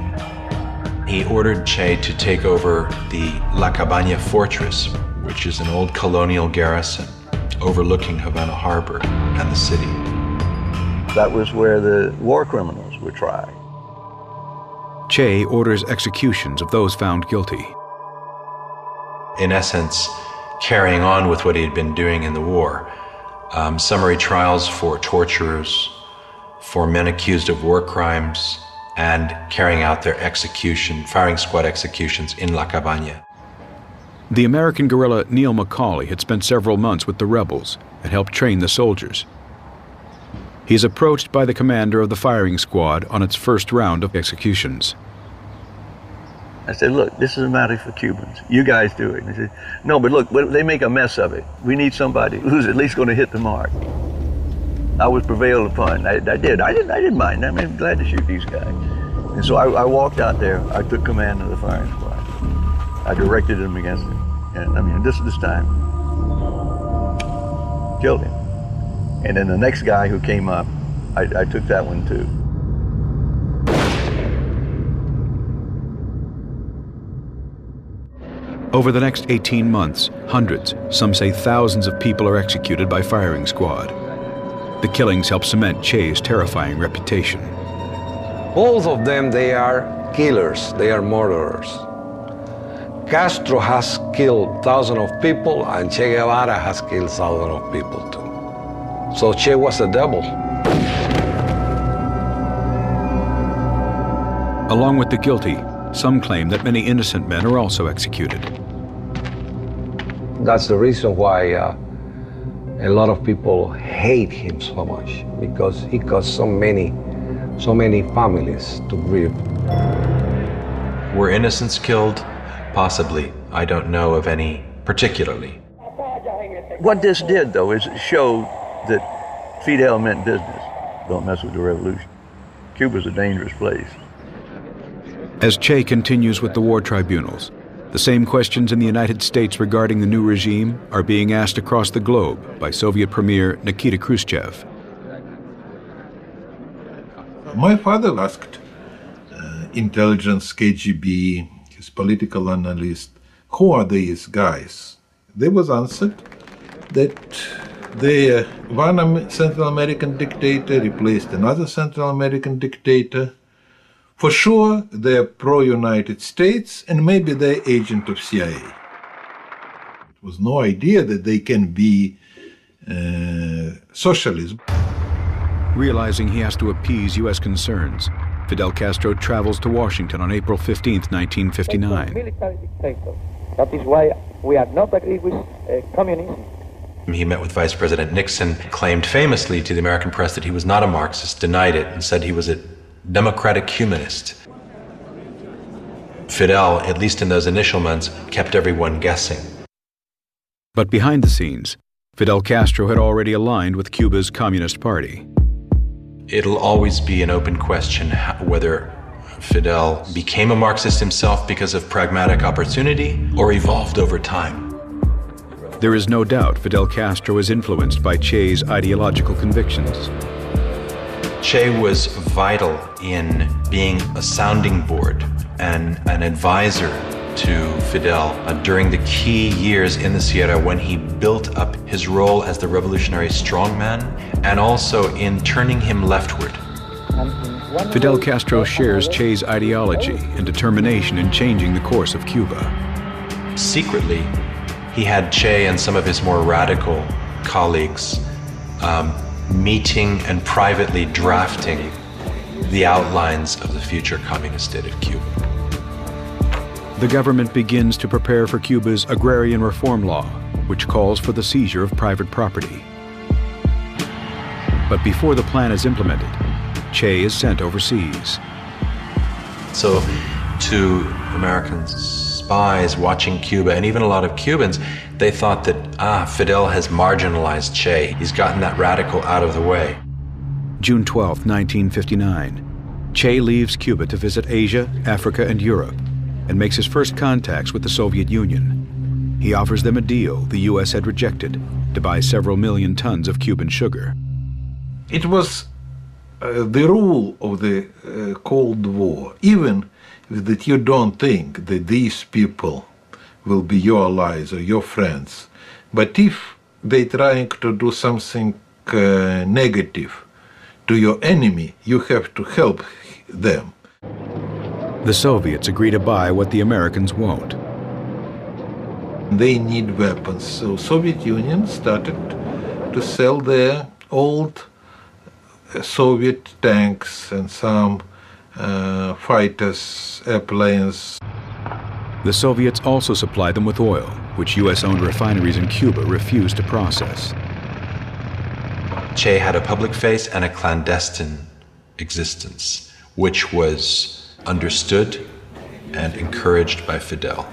C: He ordered Che to take over the La Cabaña fortress, which is an old colonial garrison overlooking Havana Harbor and the city.
K: That was where the war criminals were tried.
A: Che orders executions of those found guilty.
C: In essence, carrying on with what he had been doing in the war. Summary trials for torturers, for men accused of war crimes, and carrying out their firing squad executions in La Cabaña.
A: The American guerrilla Neil McCauley had spent several months with the rebels and helped train the soldiers. He is approached by the commander of the firing squad on its first round of executions.
K: I said, look, this is a matter for Cubans. You guys do it. And he said, no, but look, they make a mess of it. We need somebody who's at least going to hit the mark. I was prevailed upon. I did. I didn't mind. I mean, I'm glad to shoot these guys. And so I walked out there. I took command of the firing squad. I directed them against him. And I mean, this time, killed him. And then the next guy who came up, I took that one too.
A: Over the next 18 months, hundreds, some say thousands of people are executed by firing squad. The killings help cement Che's terrifying reputation.
N: Both of them, they are killers, they are murderers. Castro has killed thousands of people, and Che Guevara has killed thousands of people too. So Che was a devil.
A: Along with the guilty, some claim that many innocent men are also executed.
N: That's the reason why a lot of people hate him so much, because he caused so many families to grieve.
C: Were innocents killed? Possibly. I don't know of any particularly.
K: What this did, though, is it showed that Fidel meant business. Don't mess with the revolution. Cuba's a dangerous place.
A: As Che continues with the war tribunals, the The same questions in the United States regarding the new regime are being asked across the globe by Soviet Premier Nikita Khrushchev.
O: My father asked intelligence, KGB, his political analyst, who are these guys? There was answered that one Central American dictator replaced another Central American dictator. For sure, they're pro-United States and maybe they're agent of CIA. It was no idea that they can be socialist.
A: Realizing he has to appease U.S. concerns, Fidel Castro travels to Washington on April 15, 1959.
M: Military dictator. That is why we are not agree with communism.
C: He met with Vice President Nixon, claimed famously to the American press that he was not a Marxist, denied it, and said he was a democratic humanist. Fidel, at least in those initial months, kept everyone guessing.
A: But behind the scenes, Fidel Castro had already aligned with Cuba's Communist Party.
C: It'll always be an open question whether Fidel became a Marxist himself because of pragmatic opportunity or evolved over time.
A: There is no doubt Fidel Castro is influenced by Che's ideological convictions.
C: Che was vital in being a sounding board and an advisor to Fidel during the key years in the Sierra when he built up his role as the revolutionary strongman and also in turning him leftward.
A: Fidel Castro shares Che's ideology and determination in changing the course of Cuba.
C: Secretly, he had Che and some of his more radical colleagues meeting and privately drafting the outlines of the future communist state of Cuba.
A: The government begins to prepare for Cuba's agrarian reform law, which calls for the seizure of private property. But before the plan is implemented, Che is sent overseas.
C: So to American spies watching Cuba, and even a lot of Cubans, they thought that, Fidel has marginalized Che. He's gotten that radical out of the way.
A: June 12, 1959. Che leaves Cuba to visit Asia, Africa, and Europe, and makes his first contacts with the Soviet Union. He offers them a deal the U.S. had rejected to buy several million tons of Cuban sugar.
O: It was the rule of the Cold War, even that you don't think that these people will be your allies or your friends. But if they're trying to do something negative to your enemy, you have to help them.
A: The Soviets agree to buy what the Americans won't.
O: They need weapons, so Soviet Union started to sell their old Soviet tanks and some fighters, airplanes.
A: The Soviets also supply them with oil, which U.S.-owned refineries in Cuba refuse to process.
C: Che had a public face and a clandestine existence, which was understood and encouraged by Fidel.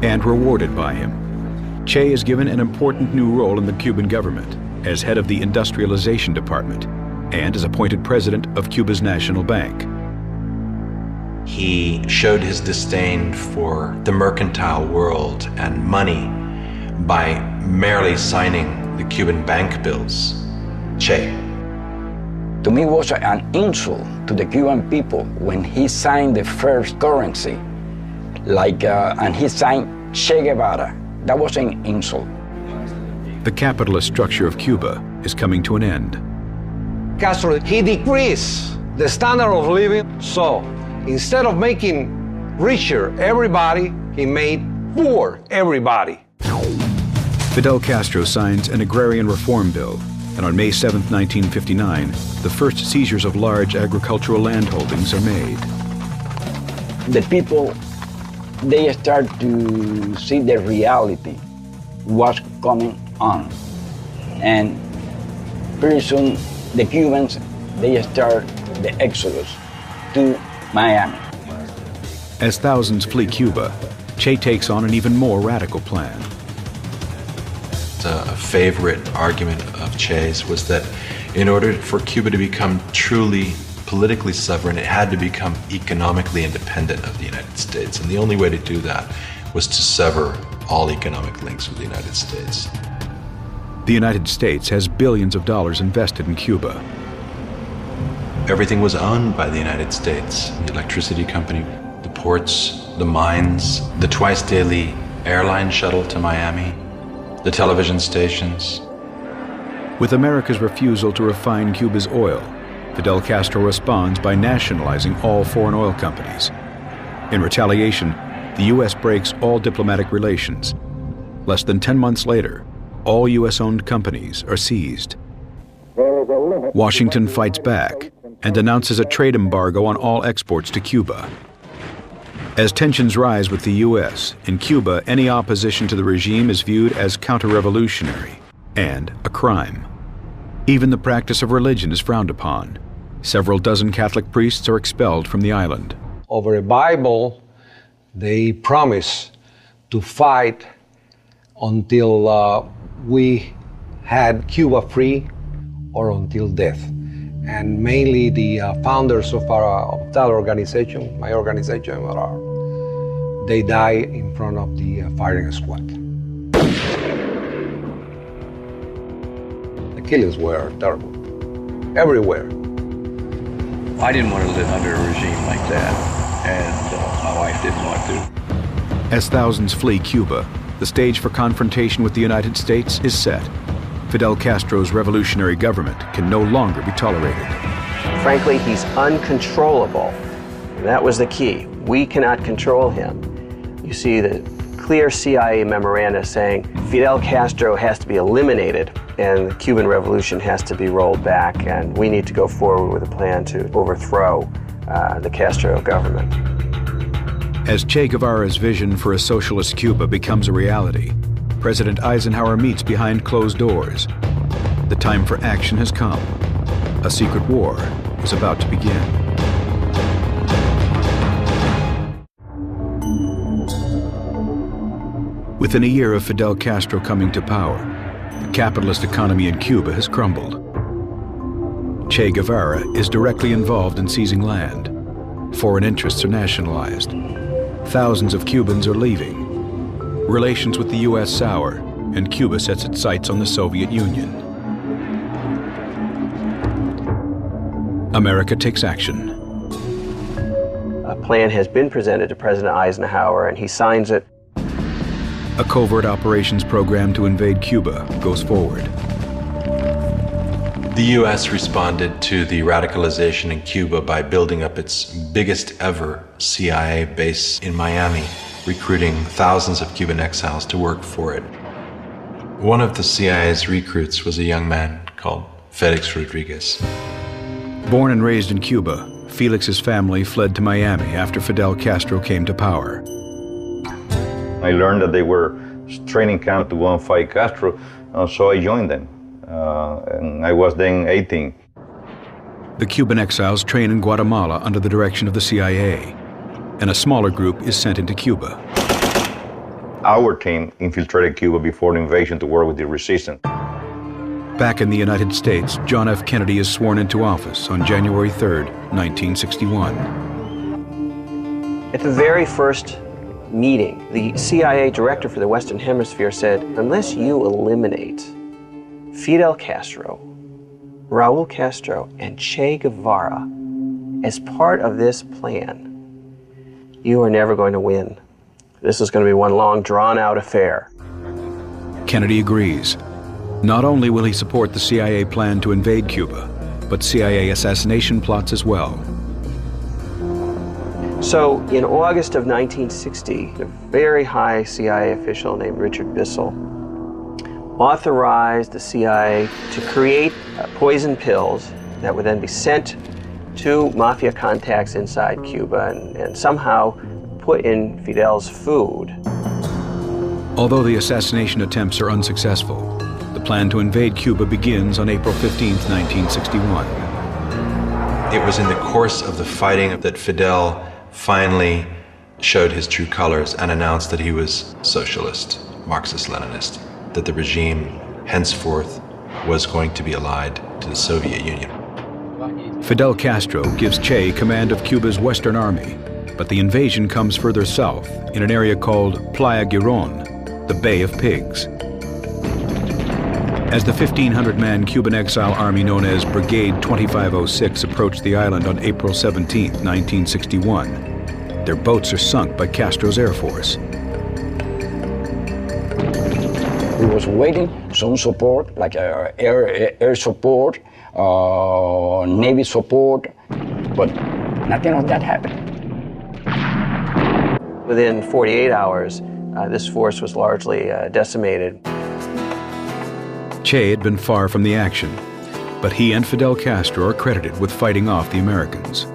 A: And rewarded by him. Che is given an important new role in the Cuban government as head of the Industrialization Department and is appointed president of Cuba's National Bank.
C: He showed his disdain for the mercantile world and money by merely signing the Cuban bank bills. Che.
L: To me, it was an insult to the Cuban people when he signed the first currency, and he signed Che Guevara. That was an insult.
A: The capitalist structure of Cuba is coming to an end.
N: Castro, he decreased the standard of living, so instead of making richer everybody, he made poor everybody.
A: Fidel Castro signs an agrarian reform bill, and on May 7, 1959, the first seizures of large agricultural land holdings are made.
L: The people, they start to see the reality, what's coming on. And pretty soon, the Cubans, they start the exodus to Miami.
A: As thousands flee Cuba, Che takes on an even more radical plan.
C: A favorite argument of Che's was that in order for Cuba to become truly politically sovereign, it had to become economically independent of the United States. And the only way to do that was to sever all economic links with the United States.
A: The United States has billions of dollars invested in Cuba.
C: Everything was owned by the United States. The electricity company, the ports, the mines, the twice-daily airline shuttle to Miami, the television stations.
A: With America's refusal to refine Cuba's oil, Fidel Castro responds by nationalizing all foreign oil companies. In retaliation, the U.S. breaks all diplomatic relations. Less than 10 months later, all U.S.-owned companies are seized. Washington fights back and announces a trade embargo on all exports to Cuba. As tensions rise with the U.S., in Cuba, any opposition to the regime is viewed as counter-revolutionary and a crime. Even the practice of religion is frowned upon. Several dozen Catholic priests are expelled from the island.
N: Over a Bible, they promise to fight until we had Cuba free or until death. And mainly the founders of that organization, my organization, they die in front of the firing squad. The killings were terrible, everywhere.
K: I didn't want to live under a regime like that, and my wife didn't want to.
A: As thousands flee Cuba, the stage for confrontation with the United States is set. Fidel Castro's revolutionary government can no longer be tolerated.
H: Frankly, he's uncontrollable. That was the key. We cannot control him. You see the clear CIA memoranda saying Fidel Castro has to be eliminated and the Cuban Revolution has to be rolled back, and we need to go forward with a plan to overthrow the Castro government.
A: As Che Guevara's vision for a socialist Cuba becomes a reality, President Eisenhower meets behind closed doors. The time for action has come. A secret war is about to begin. Within a year of Fidel Castro coming to power, the capitalist economy in Cuba has crumbled. Che Guevara is directly involved in seizing land. Foreign interests are nationalized. Thousands of Cubans are leaving. Relations with the U.S. sour, and Cuba sets its sights on the Soviet Union. America takes action.
H: A plan has been presented to President Eisenhower, and he signs it.
A: A covert operations program to invade Cuba goes forward.
C: The U.S. responded to the radicalization in Cuba by building up its biggest ever CIA base in Miami, recruiting thousands of Cuban exiles to work for it. One of the CIA's recruits was a young man called Felix Rodriguez.
A: Born and raised in Cuba, Felix's family fled to Miami after Fidel Castro came to power.
P: I learned that they were training camp to go and fight Castro, so I joined them. And I was then 18.
A: The Cuban exiles train in Guatemala under the direction of the CIA, and a smaller group is sent into Cuba.
P: Our team infiltrated Cuba before the invasion to work with the resistance.
A: Back in the United States, John F. Kennedy is sworn into office on January 3rd, 1961.
H: At the very first meeting, the CIA director for the Western Hemisphere said, unless you eliminate Fidel Castro, Raul Castro, and Che Guevara as part of this plan, you are never going to win. This is going to be one long, drawn-out affair.
A: Kennedy agrees. Not only will he support the CIA plan to invade Cuba, but CIA assassination plots as well.
H: So, in August of 1960, a very high CIA official named Richard Bissell authorized the CIA to create poison pills that would then be sent to mafia contacts inside Cuba and somehow put in Fidel's food.
A: Although the assassination attempts are unsuccessful, the plan to invade Cuba begins on April 15, 1961.
C: It was in the course of the fighting that Fidel finally showed his true colors and announced that he was socialist, Marxist-Leninist, that the regime henceforth was going to be allied to the Soviet Union.
A: Fidel Castro gives Che command of Cuba's Western Army, but the invasion comes further south in an area called Playa Girón, the Bay of Pigs. As the 1,500-man Cuban exile army known as Brigade 2506 approached the island on April 17, 1961, their boats are sunk by Castro's Air Force.
L: We was waiting some support, like air support, Navy support, but nothing of that happened.
H: Within 48 hours, this force was largely decimated.
A: Che had been far from the action, but he and Fidel Castro are credited with fighting off the Americans.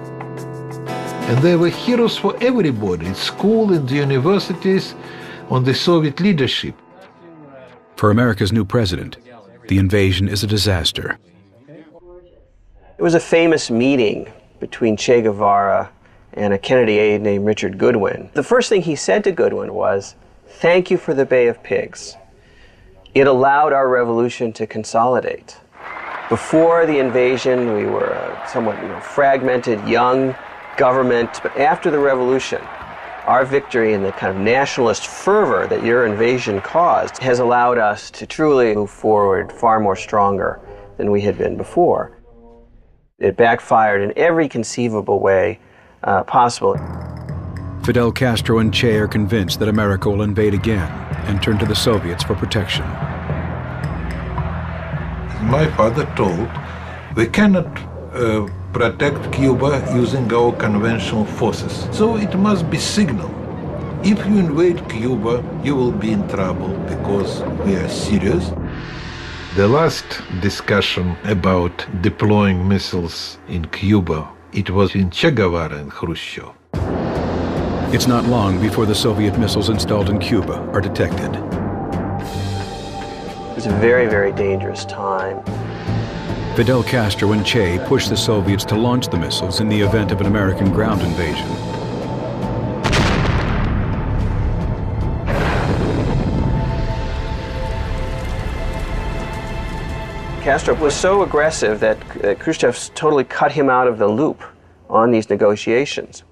O: And they were heroes for everybody, in school, in the universities, on the Soviet leadership.
A: For America's new president, the invasion is a disaster.
H: It was a famous meeting between Che Guevara and a Kennedy aide named Richard Goodwin. The first thing he said to Goodwin was, "Thank you for the Bay of Pigs. It allowed our revolution to consolidate." Before the invasion, we were a somewhat fragmented, young government, but after the revolution, our victory and the kind of nationalist fervor that your invasion caused has allowed us to truly move forward far more stronger than we had been before. It backfired in every conceivable way possible.
A: Fidel Castro and Che are convinced that America will invade again and turn to the Soviets for protection.
O: My father told, we cannot protect Cuba using our conventional forces. So it must be signal. If you invade Cuba, you will be in trouble because we are serious. The last discussion about deploying missiles in Cuba, it was in Che Guevara and Khrushchev.
A: It's not long before the Soviet missiles installed in Cuba are detected.
H: It was a very, very dangerous time.
A: Fidel Castro and Che pushed the Soviets to launch the missiles in the event of an American ground invasion.
H: Castro was so aggressive that Khrushchev totally cut him out of the loop on these negotiations.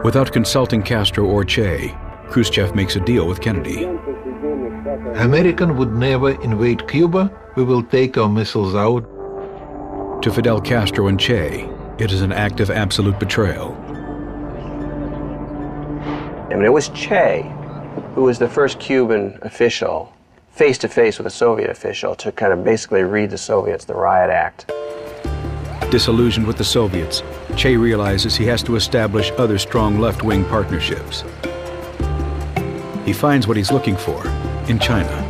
A: Without consulting Castro or Che, Khrushchev makes a deal with Kennedy.
O: American would never invade Cuba. We will take our missiles out.
A: To Fidel Castro and Che, it is an act of absolute betrayal.
H: I mean, it was Che who was the first Cuban official face-to-face with a Soviet official to kind of basically read the Soviets the riot act.
A: Disillusioned with the Soviets, Che realizes he has to establish other strong left-wing partnerships. He finds what he's looking for in China.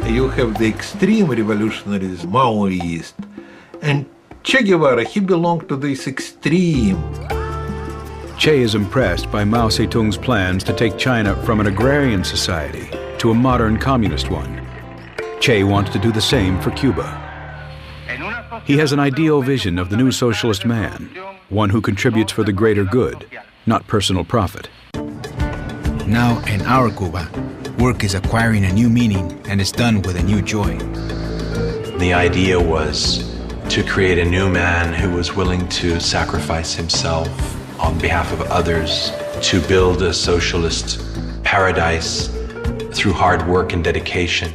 O: You have the extreme revolutionaries, Maoist, and Che Guevara, he belonged to this extreme.
A: Che is impressed by Mao Zedong's plans to take China from an agrarian society to a modern communist one. Che wants to do the same for Cuba. He has an ideal vision of the new socialist man, one who contributes for the greater good, not personal profit.
F: Now, in our Cuba, work is acquiring a new meaning and is done with a new joy.
C: The idea was to create a new man who was willing to sacrifice himself on behalf of others, to build a socialist paradise through hard work and dedication.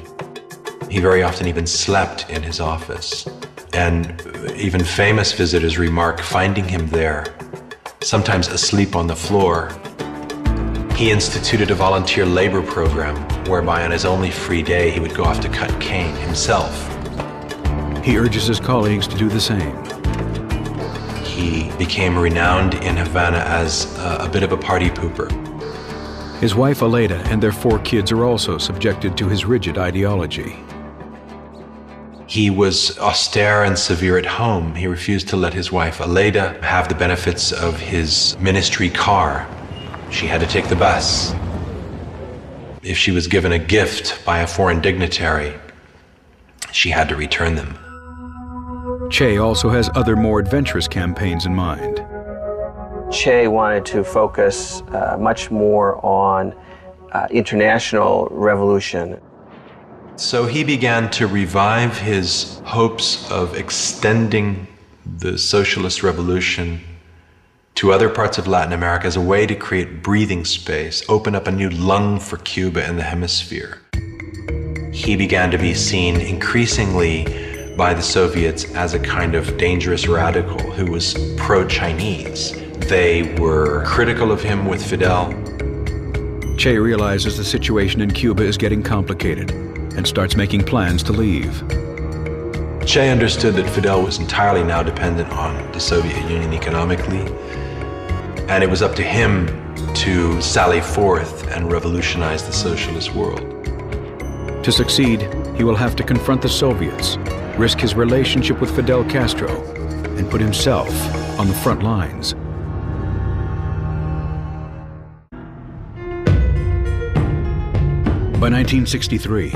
C: He very often even slept in his office. And even famous visitors remark finding him there, sometimes asleep on the floor. He instituted a volunteer labor program whereby on his only free day he would go off to cut cane himself.
A: He urges his colleagues to do the same.
C: He became renowned in Havana as a bit of a party pooper.
A: His wife Aleida and their 4 kids are also subjected to his rigid ideology.
C: He was austere and severe at home. He refused to let his wife Aleida have the benefits of his ministry car. She had to take the bus. If she was given a gift by a foreign dignitary, she had to return them.
A: Che also has other more adventurous campaigns in mind.
H: Che wanted to focus much more on international revolution.
C: So he began to revive his hopes of extending the socialist revolution to other parts of Latin America as a way to create breathing space, open up a new lung for Cuba in the hemisphere. He began to be seen increasingly by the Soviets as a kind of dangerous radical who was pro-Chinese. They were critical of him with Fidel.
A: Che realizes the situation in Cuba is getting complicated and starts making plans to leave.
C: Che understood that Fidel was entirely now dependent on the Soviet Union economically, and it was up to him to sally forth and revolutionize the socialist world.
A: To succeed, he will have to confront the Soviets, risk his relationship with Fidel Castro, and put himself on the front lines. By 1963,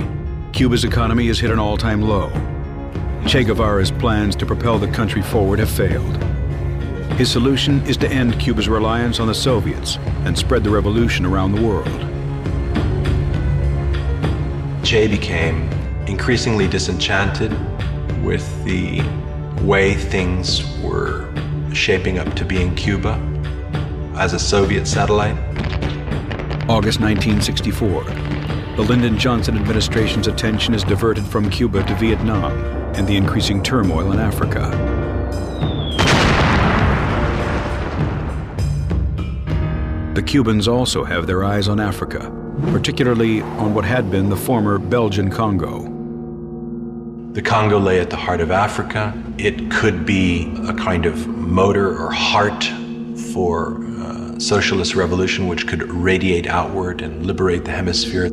A: Cuba's economy has hit an all-time low. Che Guevara's plans to propel the country forward have failed. His solution is to end Cuba's reliance on the Soviets and spread the revolution around the world.
C: Che became increasingly disenchanted with the way things were shaping up to be in Cuba as a Soviet satellite.
A: August 1964. The Lyndon Johnson administration's attention is diverted from Cuba to Vietnam and the increasing turmoil in Africa. The Cubans also have their eyes on Africa, particularly on what had been the former Belgian Congo.
C: The Congo lay at the heart of Africa. It could be a kind of motor or heart for socialist revolution which could radiate outward and liberate the hemisphere.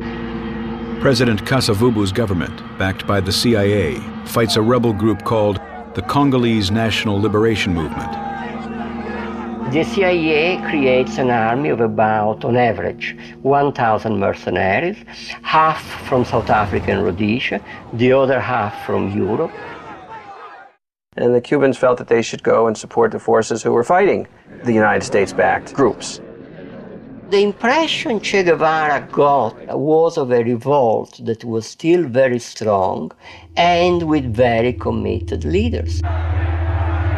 A: President Kasavubu's government, backed by the CIA, fights a rebel group called the Congolese National Liberation Movement.
B: The CIA creates an army of about, on average, 1,000 mercenaries, half from South Africa and Rhodesia, the other half from Europe.
H: And the Cubans felt that they should go and support the forces who were fighting the United States-backed groups.
B: The impression Che Guevara got was of a revolt that was still very strong and with very committed leaders.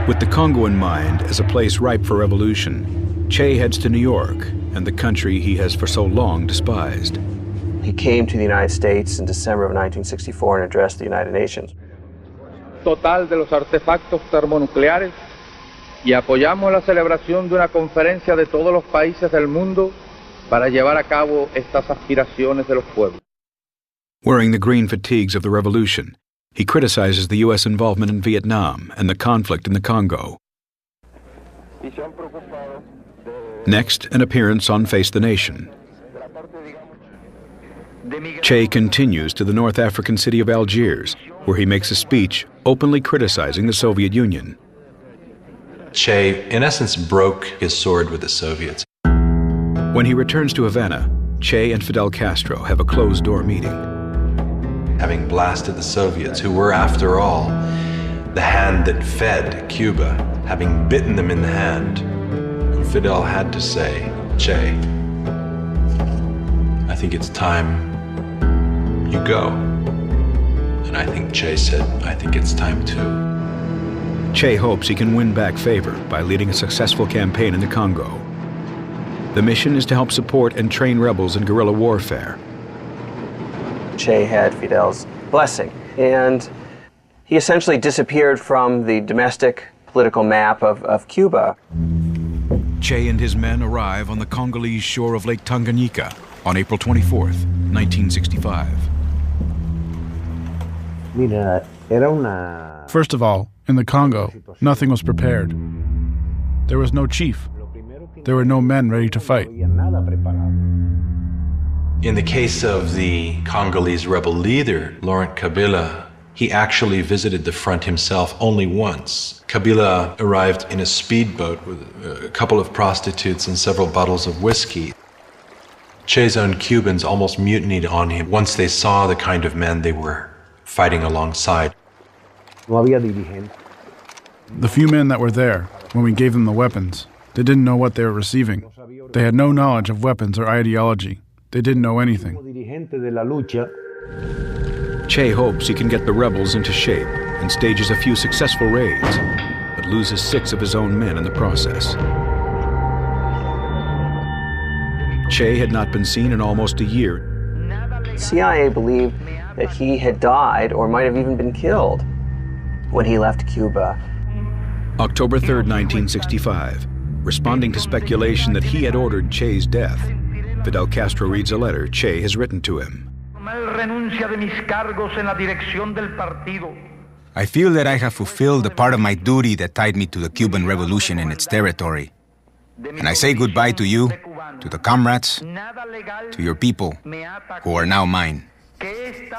A: With the Congo in mind as a place ripe for revolution, Che heads to New York and the country he has for so long despised.
H: He came to the United States in December of 1964 and addressed the United Nations.
M: Total de los artefactos termonucleares y apoyamos la celebración de una conferencia de todos los países del mundo para llevar a cabo estas aspiraciones de los pueblos.
A: Wearing the green fatigues of the revolution, he criticizes the U.S. involvement in Vietnam and the conflict in the Congo. Next, an appearance on Face the Nation. Che continues to the North African city of Algiers, where he makes a speech openly criticizing the Soviet Union.
C: Che, in essence, broke his sword with the Soviets.
A: When he returns to Havana, Che and Fidel Castro have a closed-door meeting.
C: Having blasted the Soviets, who were, after all, the hand that fed Cuba, having bitten them in the hand, Fidel had to say, Che, I think it's time you go. And I think Che said, I think it's time too.
A: Che hopes he can win back favor by leading a successful campaign in the Congo. The mission is to help support and train rebels in guerrilla warfare.
H: Che had Fidel's blessing, and he essentially disappeared from the domestic political map of Cuba.
A: Che and his men arrive on the Congolese shore of Lake Tanganyika on April 24th, 1965.
I: First of all, in the Congo, nothing was prepared. There was no chief. There were no men ready to fight.
C: In the case of the Congolese rebel leader, Laurent Kabila, he actually visited the front himself only once. Kabila arrived in a speedboat with a couple of prostitutes and several bottles of whiskey. Che's own Cubans almost mutinied on him once they saw the kind of men they were fighting alongside.
I: The few men that were there, when we gave them the weapons, they didn't know what they were receiving. They had no knowledge of weapons or ideology. They didn't know anything.
A: Che hopes he can get the rebels into shape and stages a few successful raids, but loses 6 of his own men in the process. Che had not been seen in almost a year.
H: CIA believed that he had died or might have even been killed when he left Cuba.
A: October 3rd, 1965. Responding to speculation that he had ordered Che's death, Fidel Castro reads a letter Che has written to him.
F: I feel that I have fulfilled the part of my duty that tied me to the Cuban Revolution and its territory. And I say goodbye to you, to the comrades, to your people, who are now mine.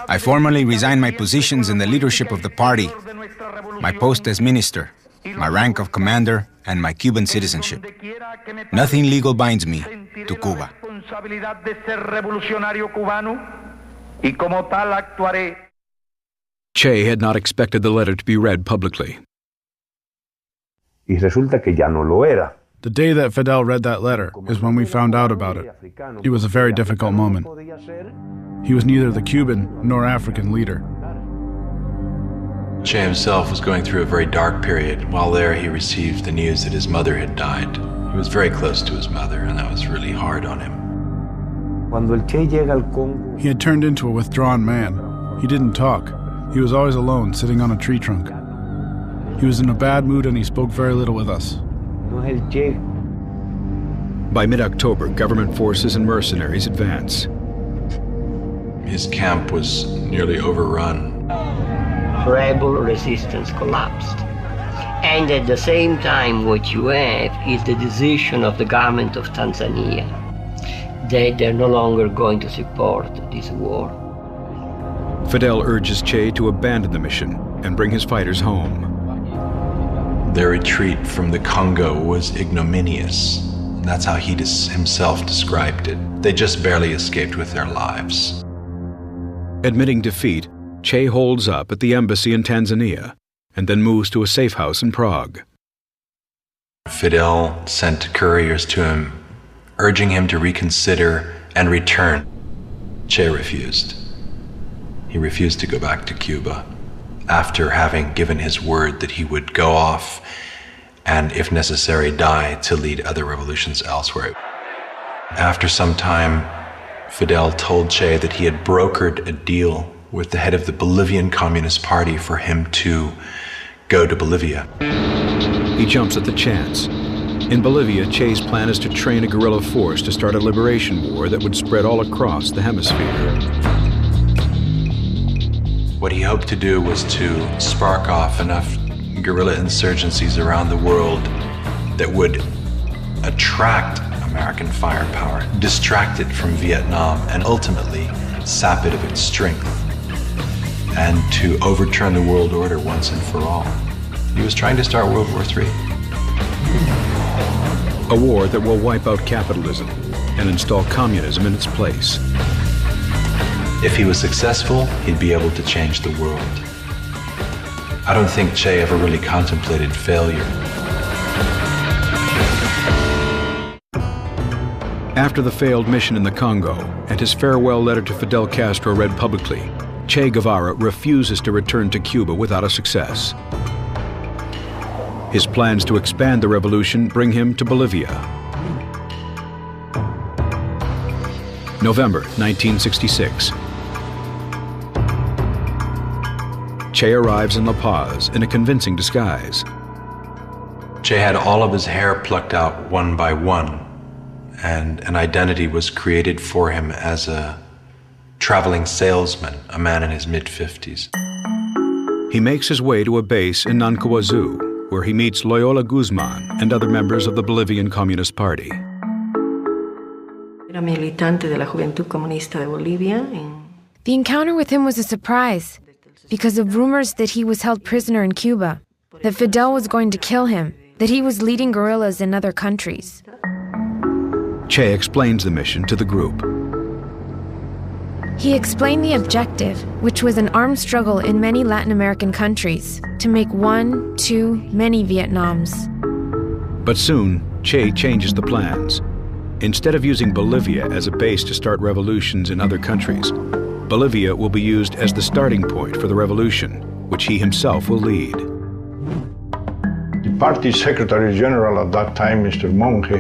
F: I formally resign my positions in the leadership of the party, my post as minister, my rank of commander, and my Cuban citizenship. Nothing legal binds me to Cuba.
A: Che had not expected the letter to be read publicly.
I: Y resulta que ya no lo era. The day that Fidel read that letter is when we found out about it. It was a very difficult moment. He was neither the Cuban nor African leader.
C: Che himself was going through a very dark period. While there, he received the news that his mother had died. He was very close to his mother, and that was really hard on him.
I: He had turned into a withdrawn man. He didn't talk. He was always alone, sitting on a tree trunk. He was in a bad mood and he spoke very little with us.
A: By mid-October, government forces and mercenaries advance.
C: His camp was nearly overrun.
B: Rebel resistance collapsed. And at the same time, what you have is the decision of the government of Tanzania that they're no longer going to support this war.
A: Fidel urges Che to abandon the mission and bring his fighters home.
C: Their retreat from the Congo was ignominious. That's how he himself described it. They just barely escaped with their lives.
A: Admitting defeat, Che holds up at the embassy in Tanzania and then moves to a safe house in Prague.
C: Fidel sent couriers to him, urging him to reconsider and return. Che refused. He refused to go back to Cuba after having given his word that he would go off and, if necessary, die to lead other revolutions elsewhere. After some time, Fidel told Che that he had brokered a deal with the head of the Bolivian Communist Party for him to go to Bolivia.
A: He jumps at the chance. In Bolivia, Che's plan is to train a guerrilla force to start a liberation war that would spread all across the hemisphere.
C: What he hoped to do was to spark off enough guerrilla insurgencies around the world that would attract American firepower, distract it from Vietnam, and ultimately sap it of its strength, and to overturn the world order once and for all. He was trying to start World War III.
A: A war that will wipe out capitalism and install communism in its place.
C: If he was successful, he'd be able to change the world. I don't think Che ever really contemplated failure.
A: After the failed mission in the Congo and his farewell letter to Fidel Castro read publicly, Che Guevara refuses to return to Cuba without a success. His plans to expand the revolution bring him to Bolivia. November 1966. Che arrives in La Paz in a convincing disguise.
C: Che had all of his hair plucked out one by one, and an identity was created for him as a traveling salesman, a man in his mid-50s.
A: He makes his way to a base in Nancuazú, where he meets Loyola Guzman and other members of the Bolivian Communist Party.
Q: Era militante de la Juventud Comunista de Bolivia.
R: The encounter with him was a surprise because of rumors that he was held prisoner in Cuba, that Fidel was going to kill him, that he was leading guerrillas in other countries.
A: Che explains the mission to the group.
R: He explained the objective, which was an armed struggle in many Latin American countries, to make one, too many Vietnams.
A: But soon, Che changes the plans. Instead of using Bolivia as a base to start revolutions in other countries, Bolivia will be used as the starting point for the revolution, which he himself will lead.
S: The party secretary general at that time, Mr. Monge,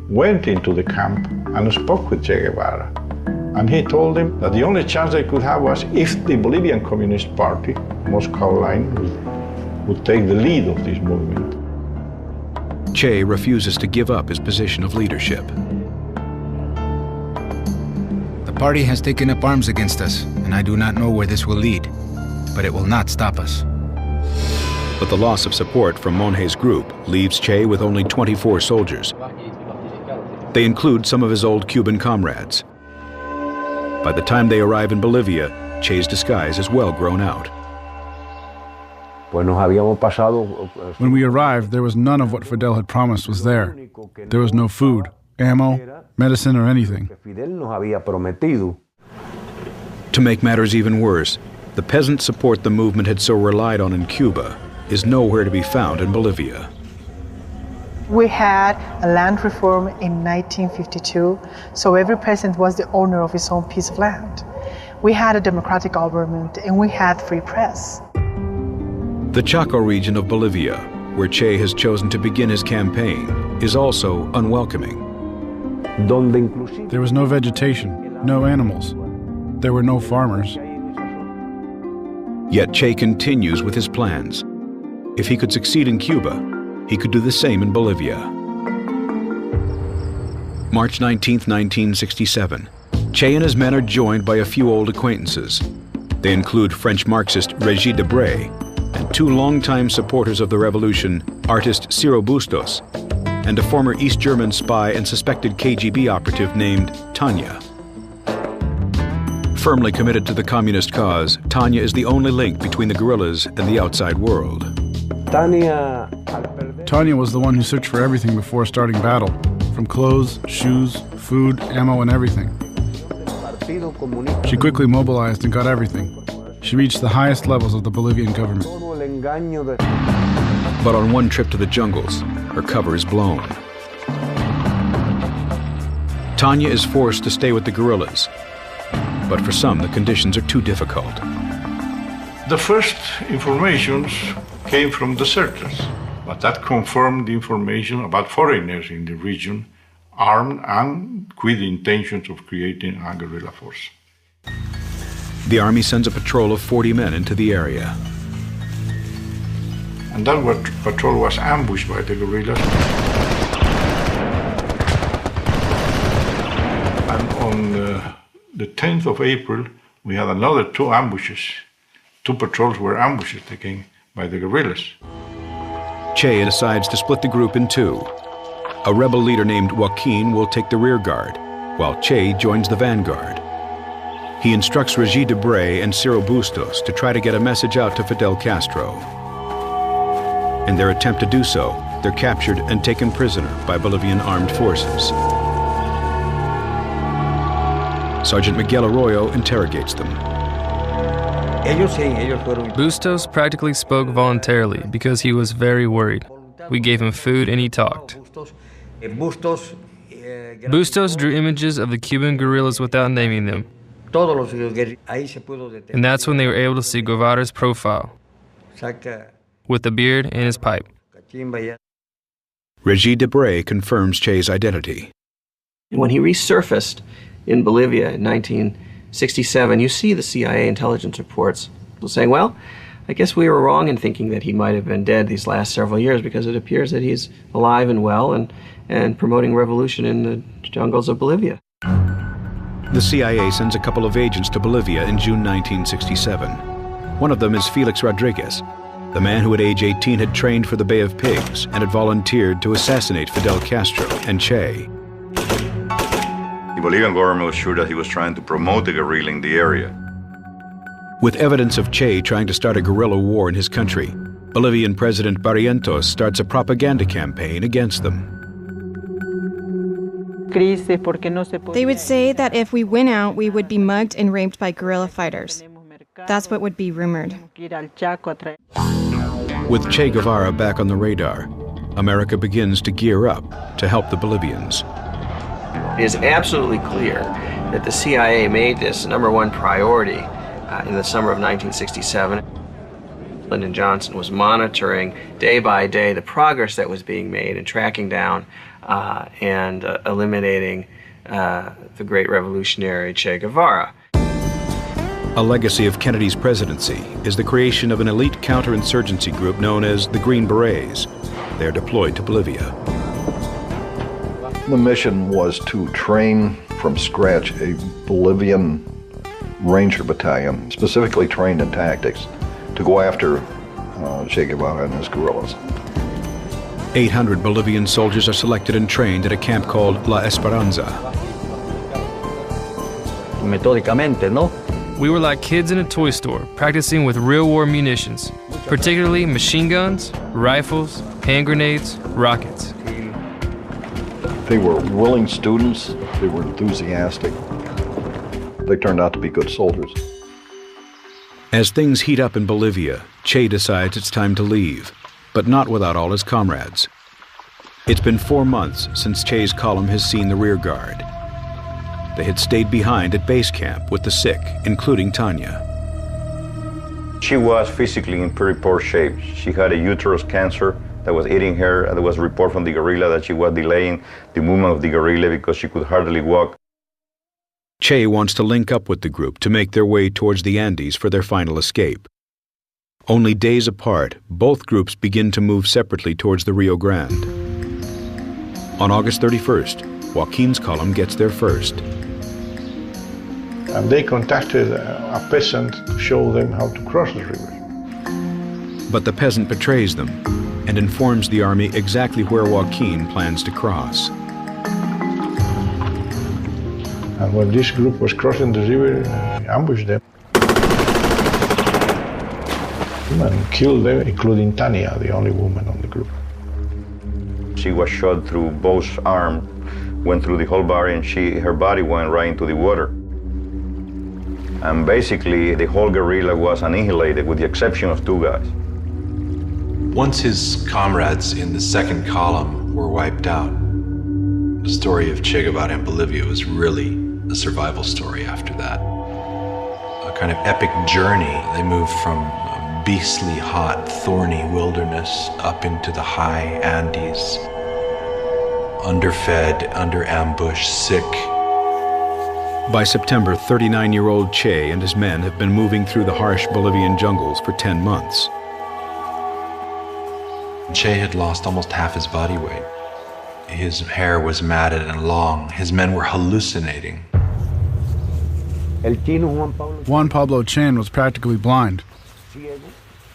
S: went into the camp and spoke with Che Guevara. And he told him that the only chance they could have was if the Bolivian Communist Party, Moscow line, would take the lead of this movement.
A: Che refuses to give up his position of leadership.
F: The party has taken up arms against us, and I do not know where this will lead, but it will not stop us.
A: But the loss of support from Monge's group leaves Che with only 24 soldiers. They include some of his old Cuban comrades. By the time they arrive in Bolivia, Che's disguise is well grown out.
I: When we arrived, there was none of what Fidel had promised was there. There was no food, ammo, medicine, or anything.
A: To make matters even worse, the peasant support the movement had so relied on in Cuba is nowhere to be found in Bolivia.
T: We had a land reform in 1952, so every peasant was the owner of his own piece of land. We had a democratic government, and we had free press.
A: The Chaco region of Bolivia, where Che has chosen to begin his campaign, is also unwelcoming.
I: There was no vegetation, no animals. There were no farmers.
A: Yet Che continues with his plans. If he could succeed in Cuba, he could do the same in Bolivia. March 19, 1967. Che and his men are joined by a few old acquaintances. They include French Marxist Régis Debray and two longtime supporters of the revolution, artist Ciro Bustos, and a former East German spy and suspected KGB operative named Tanya. Firmly committed to the communist cause, Tanya is the only link between the guerrillas and the outside world.
I: Tanya was the one who searched for everything before starting battle, from clothes, shoes, food, ammo, and everything. She quickly mobilized and got everything. She reached the highest levels of the Bolivian government.
A: But on one trip to the jungles, her cover is blown. Tanya is forced to stay with the guerrillas, but for some, the conditions are too difficult.
S: The first informations came from deserters, but that confirmed the information about foreigners in the region, armed and with the intentions of creating a guerrilla force.
A: The army sends a patrol of 40 men into the area.
S: And that patrol was ambushed by the guerrillas. And on the 10th of April, we had another two ambushes. Two patrols were ambushed again by the guerrillas.
A: Che decides to split the group in two. A rebel leader named Joaquin will take the rear guard, while Che joins the vanguard. He instructs Régis Debray and Ciro Bustos to try to get a message out to Fidel Castro. In their attempt to do so, they're captured and taken prisoner by Bolivian armed forces. Sergeant Miguel Arroyo interrogates them.
U: Bustos practically spoke voluntarily because he was very worried. We gave him food and he talked. Bustos drew images of the Cuban guerrillas without naming them. And that's when they were able to see Guevara's profile, with the beard and his pipe.
A: Régis Debray confirms Che's identity.
H: When he resurfaced in Bolivia in 1967, you see the CIA intelligence reports saying, well, I guess we were wrong in thinking that he might have been dead these last several years, because it appears that he's alive and well and promoting revolution in the jungles of Bolivia.
A: The CIA sends a couple of agents to Bolivia in June 1967. One of them is Felix Rodriguez, the man who at age 18 had trained for the Bay of Pigs and had volunteered to assassinate Fidel Castro and Che.
P: The Bolivian government was sure that he was trying to promote the guerrilla in the area.
A: With evidence of Che trying to start a guerrilla war in his country, Bolivian President Barrientos starts a propaganda campaign against them.
V: They would say that if we went out, we would be mugged and raped by guerrilla fighters. That's what would be rumored.
A: With Che Guevara back on the radar, America begins to gear up to help the Bolivians.
H: It is absolutely clear that the CIA made this #1 priority in the summer of 1967. Lyndon Johnson was monitoring day by day the progress that was being made in tracking down and eliminating the great revolutionary Che Guevara.
A: A legacy of Kennedy's presidency is the creation of an elite counterinsurgency group known as the Green Berets. They are deployed to Bolivia.
D: The mission was to train from scratch a Bolivian Ranger battalion, specifically trained in tactics, to go after Che Guevara and his guerrillas.
A: 800 Bolivian soldiers are selected and trained at a camp called La Esperanza.
U: Metódicamente, no? We were like kids in a toy store, practicing with real war munitions, particularly machine guns, rifles, hand grenades, rockets.
D: They were willing students, they were enthusiastic. They turned out to be good soldiers.
A: As things heat up in Bolivia, Che decides it's time to leave, but not without all his comrades. It's been 4 months since Che's column has seen the rear guard. They had stayed behind at base camp with the sick, including Tanya.
P: She was physically in pretty poor shape. She had a uterus cancer that was eating her, and there was a report from the guerrilla that she was delaying the movement of the guerrilla because she could hardly walk.
A: Che wants to link up with the group to make their way towards the Andes for their final escape. Only days apart, both groups begin to move separately towards the Rio Grande. On August 31st, Joaquin's column gets there first.
S: And they contacted a peasant to show them how to cross the river.
A: But the peasant betrays them and informs the army exactly where Joaquin plans to cross.
S: And when this group was crossing the river, ambushed them and killed them, including Tanya, the only woman on the group.
P: She was shot through both arms, went through the whole body, and her body went right into the water. And basically, the whole guerrilla was annihilated with the exception of 2 guys.
C: Once his comrades in the second column were wiped out, the story of Che Guevara in Bolivia was really a survival story after that. A kind of epic journey. They moved from a beastly hot, thorny wilderness up into the high Andes, underfed, under ambush, sick.
A: By September, 39-year-old Che and his men have been moving through the harsh Bolivian jungles for 10 months.
C: Che had lost almost half his body weight. His hair was matted and long. His men were hallucinating.
I: Juan Pablo Chan was practically blind.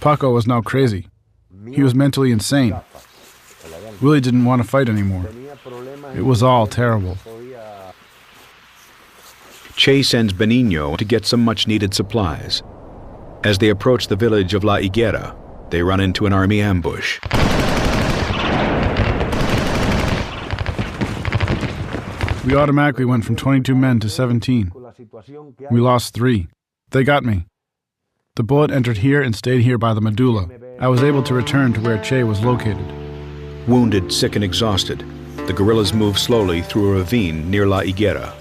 I: Paco was now crazy. He was mentally insane. Willie didn't want to fight anymore. It was all terrible.
A: Che sends Benigno to get some much-needed supplies. As they approach the village of La Higuera, they run into an army ambush.
I: We automatically went from 22 men to 17. We lost 3. They got me. The bullet entered here and stayed here by the medulla. I was able to return to where Che was located.
A: Wounded, sick, and exhausted, the guerrillas move slowly through a ravine near La Higuera.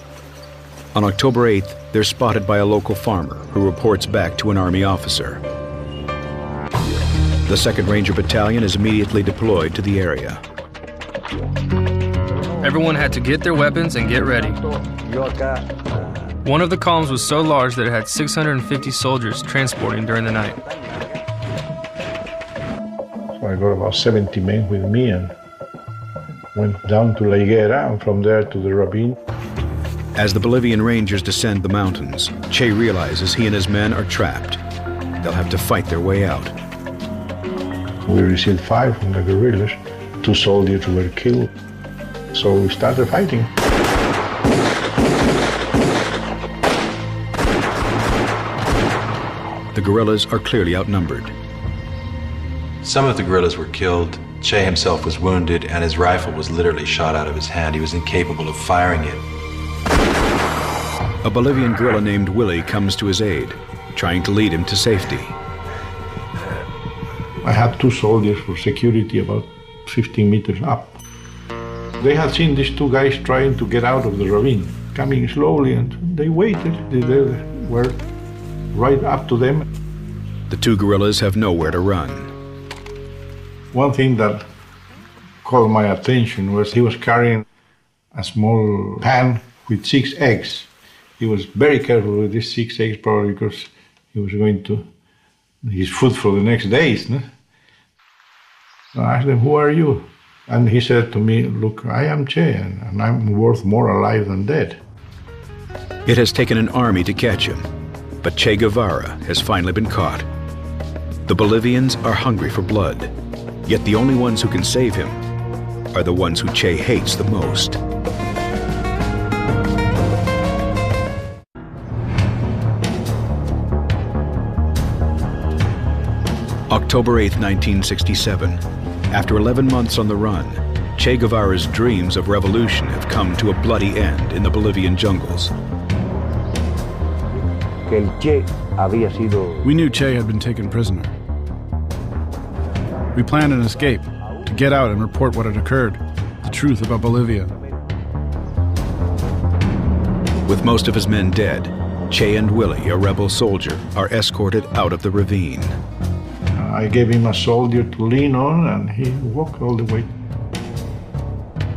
A: On October 8th, they're spotted by a local farmer who reports back to an army officer. The 2nd Ranger Battalion is immediately deployed to the area.
U: Everyone had to get their weapons and get ready. One of the columns was so large that it had 650 soldiers transporting during the night.
S: So I got about 70 men with me and went down to La Higuera and from there to the ravine.
A: As the Bolivian Rangers descend the mountains, Che realizes he and his men are trapped. They'll have to fight their way out.
S: We received 5 from the guerrillas. 2 soldiers were killed. So we started fighting.
A: The guerrillas are clearly outnumbered.
C: Some of the guerrillas were killed. Che himself was wounded, and his rifle was literally shot out of his hand. He was incapable of firing it.
A: A Bolivian guerrilla named Willie comes to his aid, trying to lead him to safety.
S: I had 2 soldiers for security about 15 meters up. They had seen these 2 guys trying to get out of the ravine. coming slowly, and they waited. They were right up to them.
A: The two guerrillas have nowhere to run.
S: One thing that caught my attention was he was carrying a small pan with 6 eggs. He was very careful with these 6 eggs, probably because he was going to his food for the next days. No? So I asked him, "Who are you?" And he said to me, "Look, I am Che, and I'm worth more alive than dead."
A: It has taken an army to catch him, but Che Guevara has finally been caught. The Bolivians are hungry for blood, yet the only ones who can save him are the ones who Che hates the most. October 8, 1967. After 11 months on the run, Che Guevara's dreams of revolution have come to a bloody end in the Bolivian jungles.
I: We knew Che had been taken prisoner. We planned an escape, to get out and report what had occurred, the truth about Bolivia.
A: With most of his men dead, Che and Willie, a rebel soldier, are escorted out of the ravine.
S: I gave him a soldier to lean on, and he walked all the way.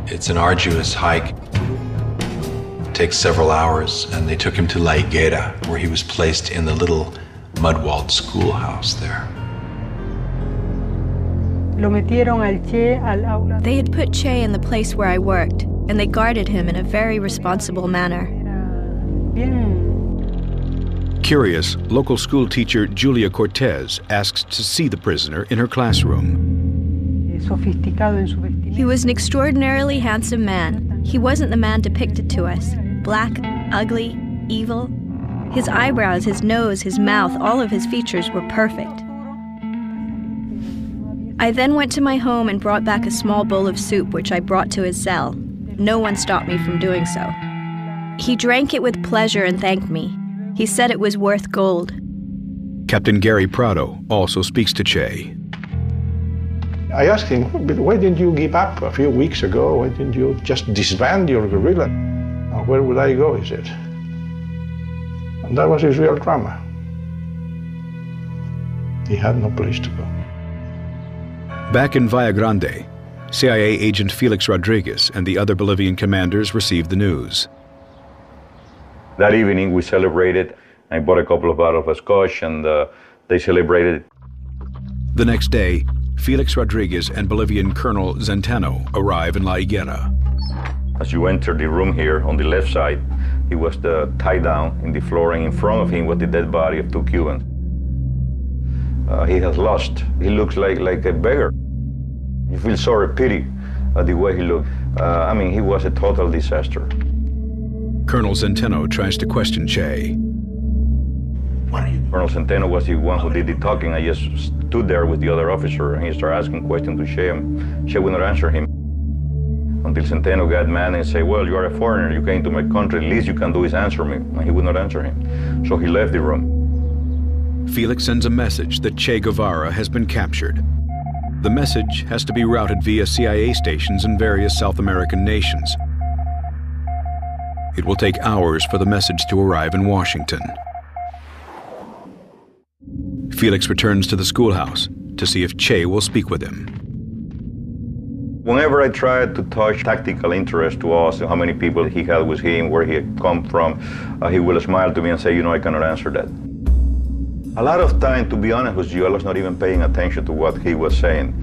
C: It's an arduous hike. It takes several hours, and they took him to La Higuera, where he was placed in the little mud-walled schoolhouse there.
E: They had put Che in the place where I worked, and they guarded him in a very responsible manner.
A: Curious, local school teacher Julia Cortez asks to see the prisoner in her classroom.
E: He was an extraordinarily handsome man. He wasn't the man depicted to us. Black, ugly, evil. His eyebrows, his nose, his mouth, all of his features were perfect. I then went to my home and brought back a small bowl of soup, which I brought to his cell. No one stopped me from doing so. He drank it with pleasure and thanked me. He said it was worth gold.
A: Captain Gary Prado also speaks to Che.
S: I asked him, "Why didn't you give up a few weeks ago? Why didn't you just disband your guerrilla?" "Where would I go?" he said. And that was his real drama. He had no place to go.
A: Back in Valle Grande, CIA agent Felix Rodriguez and the other Bolivian commanders received the news.
P: That evening we celebrated. I bought a couple of bottles of scotch, and they celebrated.
A: The next day, Felix Rodriguez and Bolivian Colonel Zenteno arrive in La Higuera.
P: As you enter the room here on the left side, he was tied down in the floor, and in front of him was the dead body of 2 Cubans. He has lost. He looks like a beggar. You feel sorry, pity the way he looked. I mean, he was a total disaster.
A: Colonel Zenteno tries to question Che.
P: Colonel Zenteno was the one who did the talking. I just stood there with the other officer, and he started asking questions to Che, and Che would not answer him. Until Zenteno got mad and said, "Well, you are a foreigner, you came to my country, the least you can do is answer me." And he would not answer him. So he left the room.
A: Felix sends a message that Che Guevara has been captured. The message has to be routed via CIA stations in various South American nations. It will take hours for the message to arrive in Washington. Felix returns to the schoolhouse to see if Che will speak with him.
P: Whenever I tried to touch tactical interest to us, how many people he had with him, where he had come from, he will smile to me and say, "You know, I cannot answer that." A lot of time, to be honest with you, I was not even paying attention to what he was saying.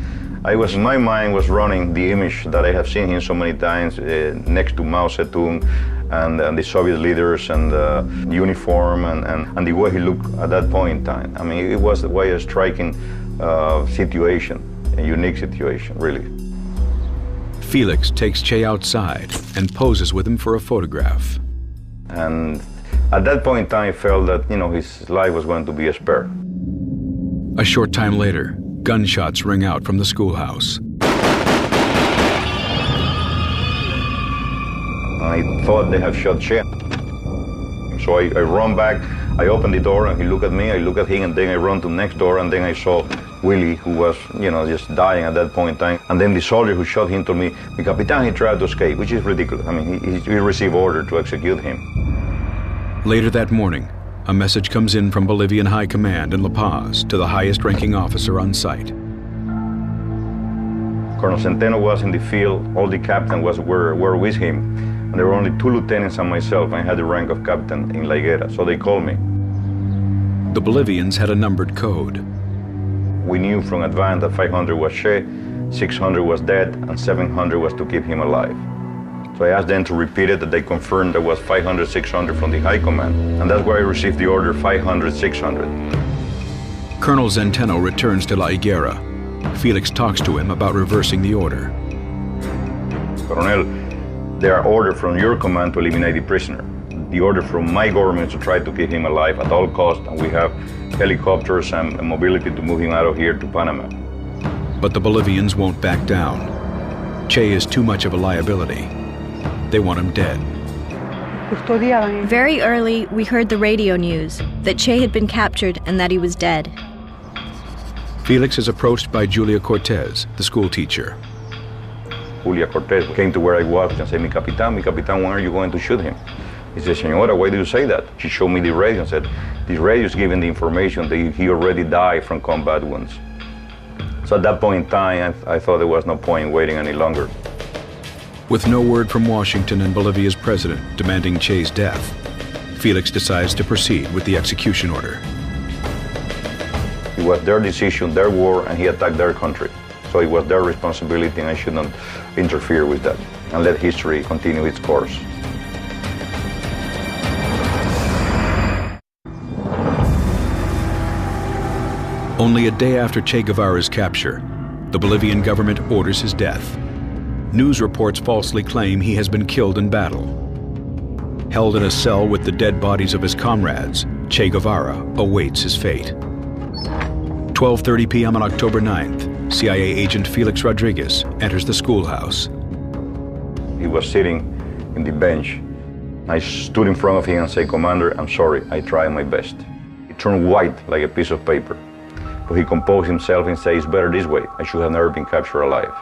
P: My mind was running the image that I have seen him so many times next to Mao Zedong and the Soviet leaders and the uniform and the way he looked at that point in time. I mean, it was quite a striking situation, a unique situation, really.
A: Felix takes Che outside and poses with him for a photograph.
P: And at that point in time, I felt that, you know, his life was going to be spared.
A: A short time later, gunshots ring out from the schoolhouse.
P: I thought they had shot Che. So I run back, I open the door, and he looked at me, I look at him, and then I run to the next door, and then I saw Willie, who was, just dying at that point in time. And then the soldier who shot him told me, "Mi Capitan, he tried to escape," which is ridiculous. I mean, he received order to execute him.
A: Later that morning, a message comes in from Bolivian High Command in La Paz to the highest-ranking officer on site.
P: Colonel Centeno was in the field. All the captains were with him. And there were only 2 lieutenants and myself. I had the rank of captain in La Higuera, so they called me.
A: The Bolivians had a numbered code.
P: We knew from advance that 500 was Che, 600 was dead, and 700 was to keep him alive. So I asked them to repeat it, that they confirmed there was 500, 600 from the High Command. And that's where I received the order 500, 600.
A: Colonel Centeno returns to La Higuera. Felix talks to him about reversing the order.
P: Colonel, there are orders from your command to eliminate the prisoner. The order from my government to try to keep him alive at all costs, and we have helicopters and mobility to move him out of here to Panama.
A: But the Bolivians won't back down. Che is too much of a liability. They want him dead.
E: Very early, we heard the radio news that Che had been captured and that he was dead.
A: Felix is approached by Julia Cortez, the school teacher.
P: Julia Cortez came to where I was and said, "Mi Capitan, when are you going to shoot him?" He said, "Señora, why do you say that?" She showed me the radio and said, "This radio is giving the information that he already died from combat wounds." So at that point in time, I thought there was no point in waiting any longer.
A: With no word from Washington and Bolivia's president demanding Che's death, Felix decides to proceed with the execution order.
P: It was their decision, their war, and he attacked their country. So it was their responsibility, and I should not interfere with that and let history continue its course.
A: Only a day after Che Guevara's capture, the Bolivian government orders his death. News reports falsely claim he has been killed in battle. Held in a cell with the dead bodies of his comrades, Che Guevara awaits his fate. 12:30 p.m. on October 9th, CIA agent Felix Rodriguez enters the schoolhouse.
P: He was sitting in the bench. I stood in front of him and said, "Commander, I'm sorry, I tried my best." He turned white like a piece of paper. But he composed himself and said, "It's better this way. I should have never been captured alive."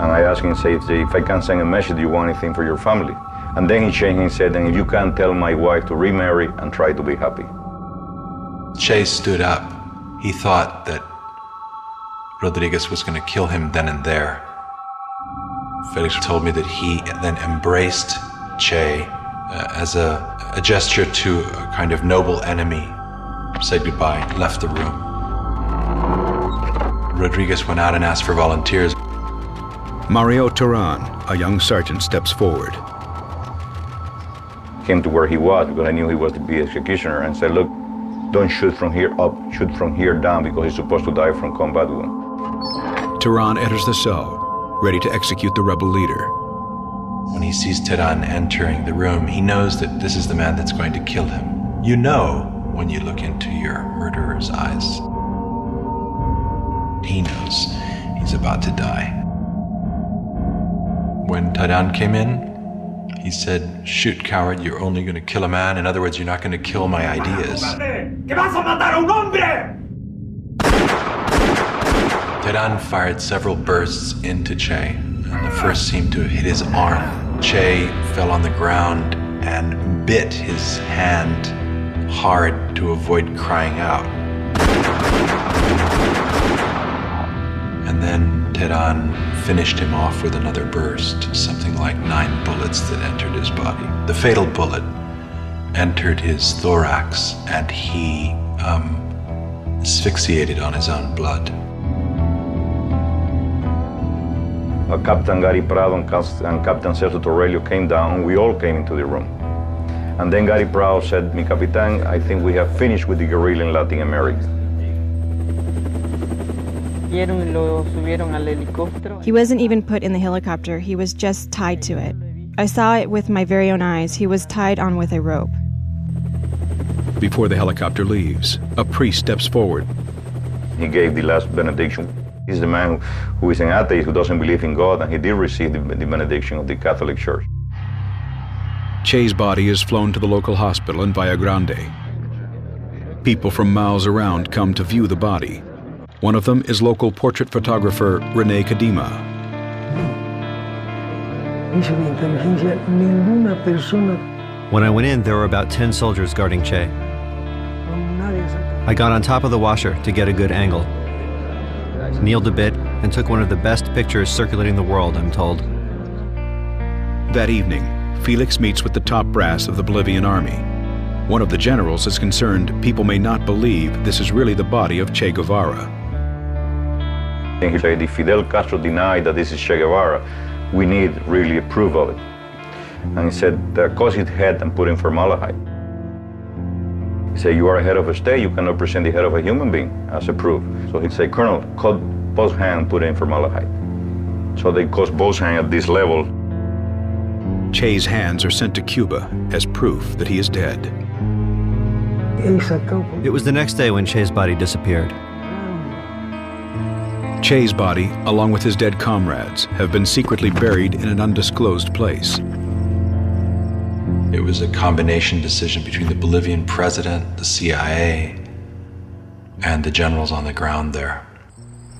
P: And I asked him, say, "If I can send a message, do you want anything for your family?" And then he changed and said, "And if you can, tell my wife to remarry and try to be happy."
C: Che stood up. He thought that Rodriguez was going to kill him then and there. Felix told me that he then embraced Che as a gesture to a kind of noble enemy, said goodbye, left the room. Rodriguez went out and asked for volunteers.
A: Mario Turan, a young sergeant, steps forward.
P: Came to where he was because I knew he was to be executioner and said, "Look, don't shoot from here up, shoot from here down because he's supposed to die from combat wound."
A: Turan enters the cell, ready to execute the rebel leader.
C: When he sees Turan entering the room, he knows that this is the man that's going to kill him. You know when you look into your murderer's eyes. He knows he's about to die. When Turan came in, he said, "Shoot, coward, you're only going to kill a man. In other words, you're not going to kill my ideas." Turan fired several bursts into Che, and the first seemed to hit his arm. Che fell on the ground and bit his hand hard to avoid crying out. And then Turan finished him off with another burst, something like 9 bullets that entered his body. The fatal bullet entered his thorax, and he asphyxiated on his own blood.
P: Captain Gary Prado and Captain Celso Torrelio came down, and we all came into the room. And then Gary Prado said, "Mi Capitan, I think we have finished with the guerrilla in Latin America."
V: He wasn't even put in the helicopter, he was just tied to it. I saw it with my very own eyes. He was tied on with a rope.
A: Before the helicopter leaves, a priest steps forward.
P: He gave the last benediction. He's the man who is an atheist, who doesn't believe in God, and he did receive the benediction of the Catholic Church.
A: Che's body is flown to the local hospital in Valle Grande. People from miles around come to view the body. One of them is local portrait photographer Rene Kadima.
G: When I went in, there were about 10 soldiers guarding Che. I got on top of the washer to get a good angle, kneeled a bit, and took one of the best pictures circulating the world, I'm told.
A: That evening, Felix meets with the top brass of the Bolivian army. One of the generals is concerned people may not believe this is really the body of Che Guevara.
P: And he said, if Fidel Castro denied that this is Che Guevara, we need really a proof of it. And he said, cut his head and put in formaldehyde. He said, you are a head of a state, you cannot present the head of a human being as a proof. So he said, Colonel, cut both hands and put in formaldehyde. So they cut both hands at this level.
A: Che's hands are sent to Cuba as proof that he is dead.
G: It was the next day when Che's body disappeared.
A: Che's body, along with his dead comrades, have been secretly buried in an undisclosed place.
C: It was a combination decision between the Bolivian president, the CIA, and the generals on the ground there.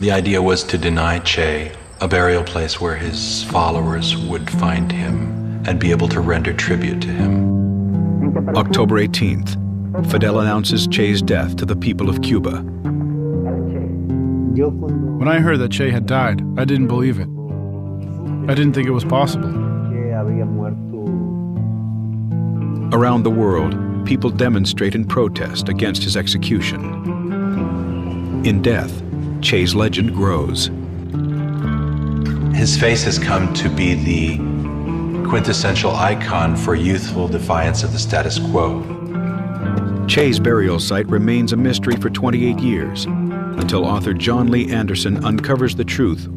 C: The idea was to deny Che a burial place where his followers would find him and be able to render tribute to him.
A: October 18th, Fidel announces Che's death to the people of Cuba.
I: When I heard that Che had died, I didn't believe it. I didn't think it was possible.
A: Around the world, people demonstrate in protest against his execution. In death, Che's legend grows.
C: His face has come to be the quintessential icon for youthful defiance of the status quo.
A: Che's burial site remains a mystery for 28 years, until author John Lee Anderson uncovers the truth.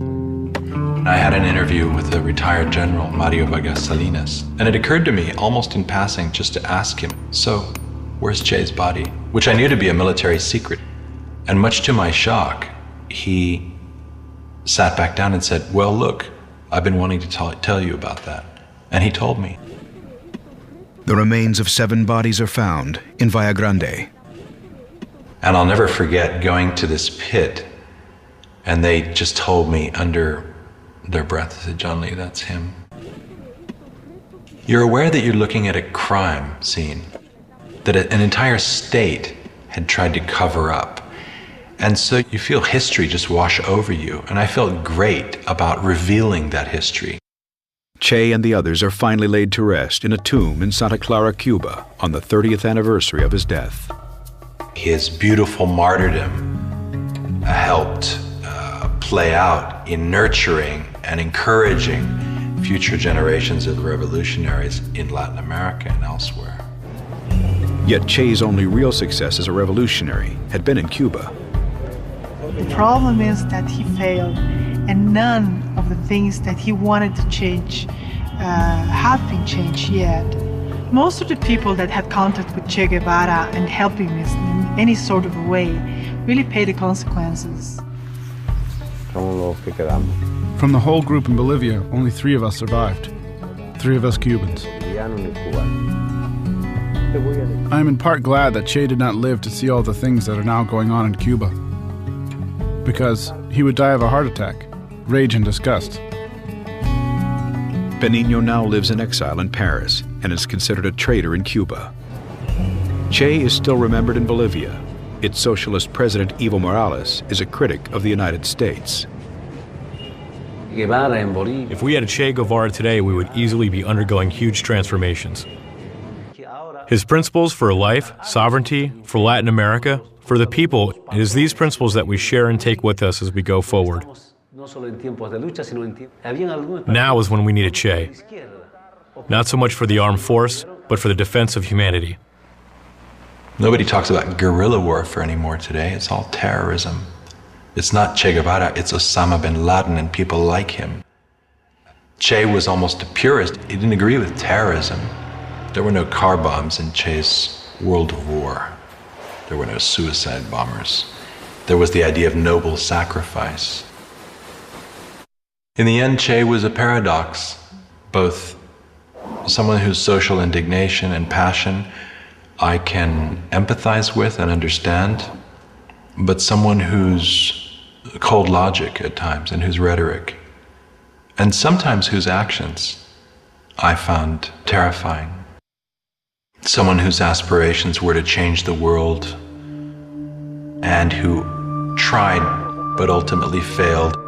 C: I had an interview with the retired general, Mario Vargas Salinas, and it occurred to me, almost in passing, just to ask him, so, where's Che's body? Which I knew to be a military secret. And much to my shock, he sat back down and said, well, look, I've been wanting to tell you about that. And he told me.
A: The remains of 7 bodies are found in Valle Grande.
C: And I'll never forget going to this pit, and they just told me under their breath, they said, John Lee, that's him. You're aware that you're looking at a crime scene that an entire state had tried to cover up. And so you feel history just wash over you, and I felt great about revealing that history.
A: Che and the others are finally laid to rest in a tomb in Santa Clara, Cuba, on the 30th anniversary of his death.
C: His beautiful martyrdom helped play out in nurturing and encouraging future generations of revolutionaries in Latin America and elsewhere.
A: Yet Che's only real success as a revolutionary had been in Cuba.
T: The problem is that he failed, and none of the things that he wanted to change have been changed yet. Most of the people that had contact with Che Guevara and helped him in any sort of a way really paid the consequences.
I: From the whole group in Bolivia, only 3 of us survived. 3 of us Cubans. I am in part glad that Che did not live to see all the things that are now going on in Cuba, because he would die of a heart attack, rage and disgust.
A: Benigno now lives in exile in Paris and is considered a traitor in Cuba. Che is still remembered in Bolivia. Its socialist president, Evo Morales, is a critic of the United States.
J: If we had a Che Guevara today, we would easily be undergoing huge transformations. His principles for life, sovereignty, for Latin America, for the people, it is these principles that we share and take with us as we go forward. Now is when we need a Che. Not so much for the armed force, but for the defense of humanity.
C: Nobody talks about guerrilla warfare anymore today. It's all terrorism. It's not Che Guevara, it's Osama bin Laden and people like him. Che was almost a purist. He didn't agree with terrorism. There were no car bombs in Che's world of war. There were no suicide bombers. There was the idea of noble sacrifice. In the end, Che was a paradox, both someone whose social indignation and passion I can empathize with and understand, but someone whose cold logic at times and whose rhetoric, and sometimes whose actions, I found terrifying. Someone whose aspirations were to change the world and who tried but ultimately failed.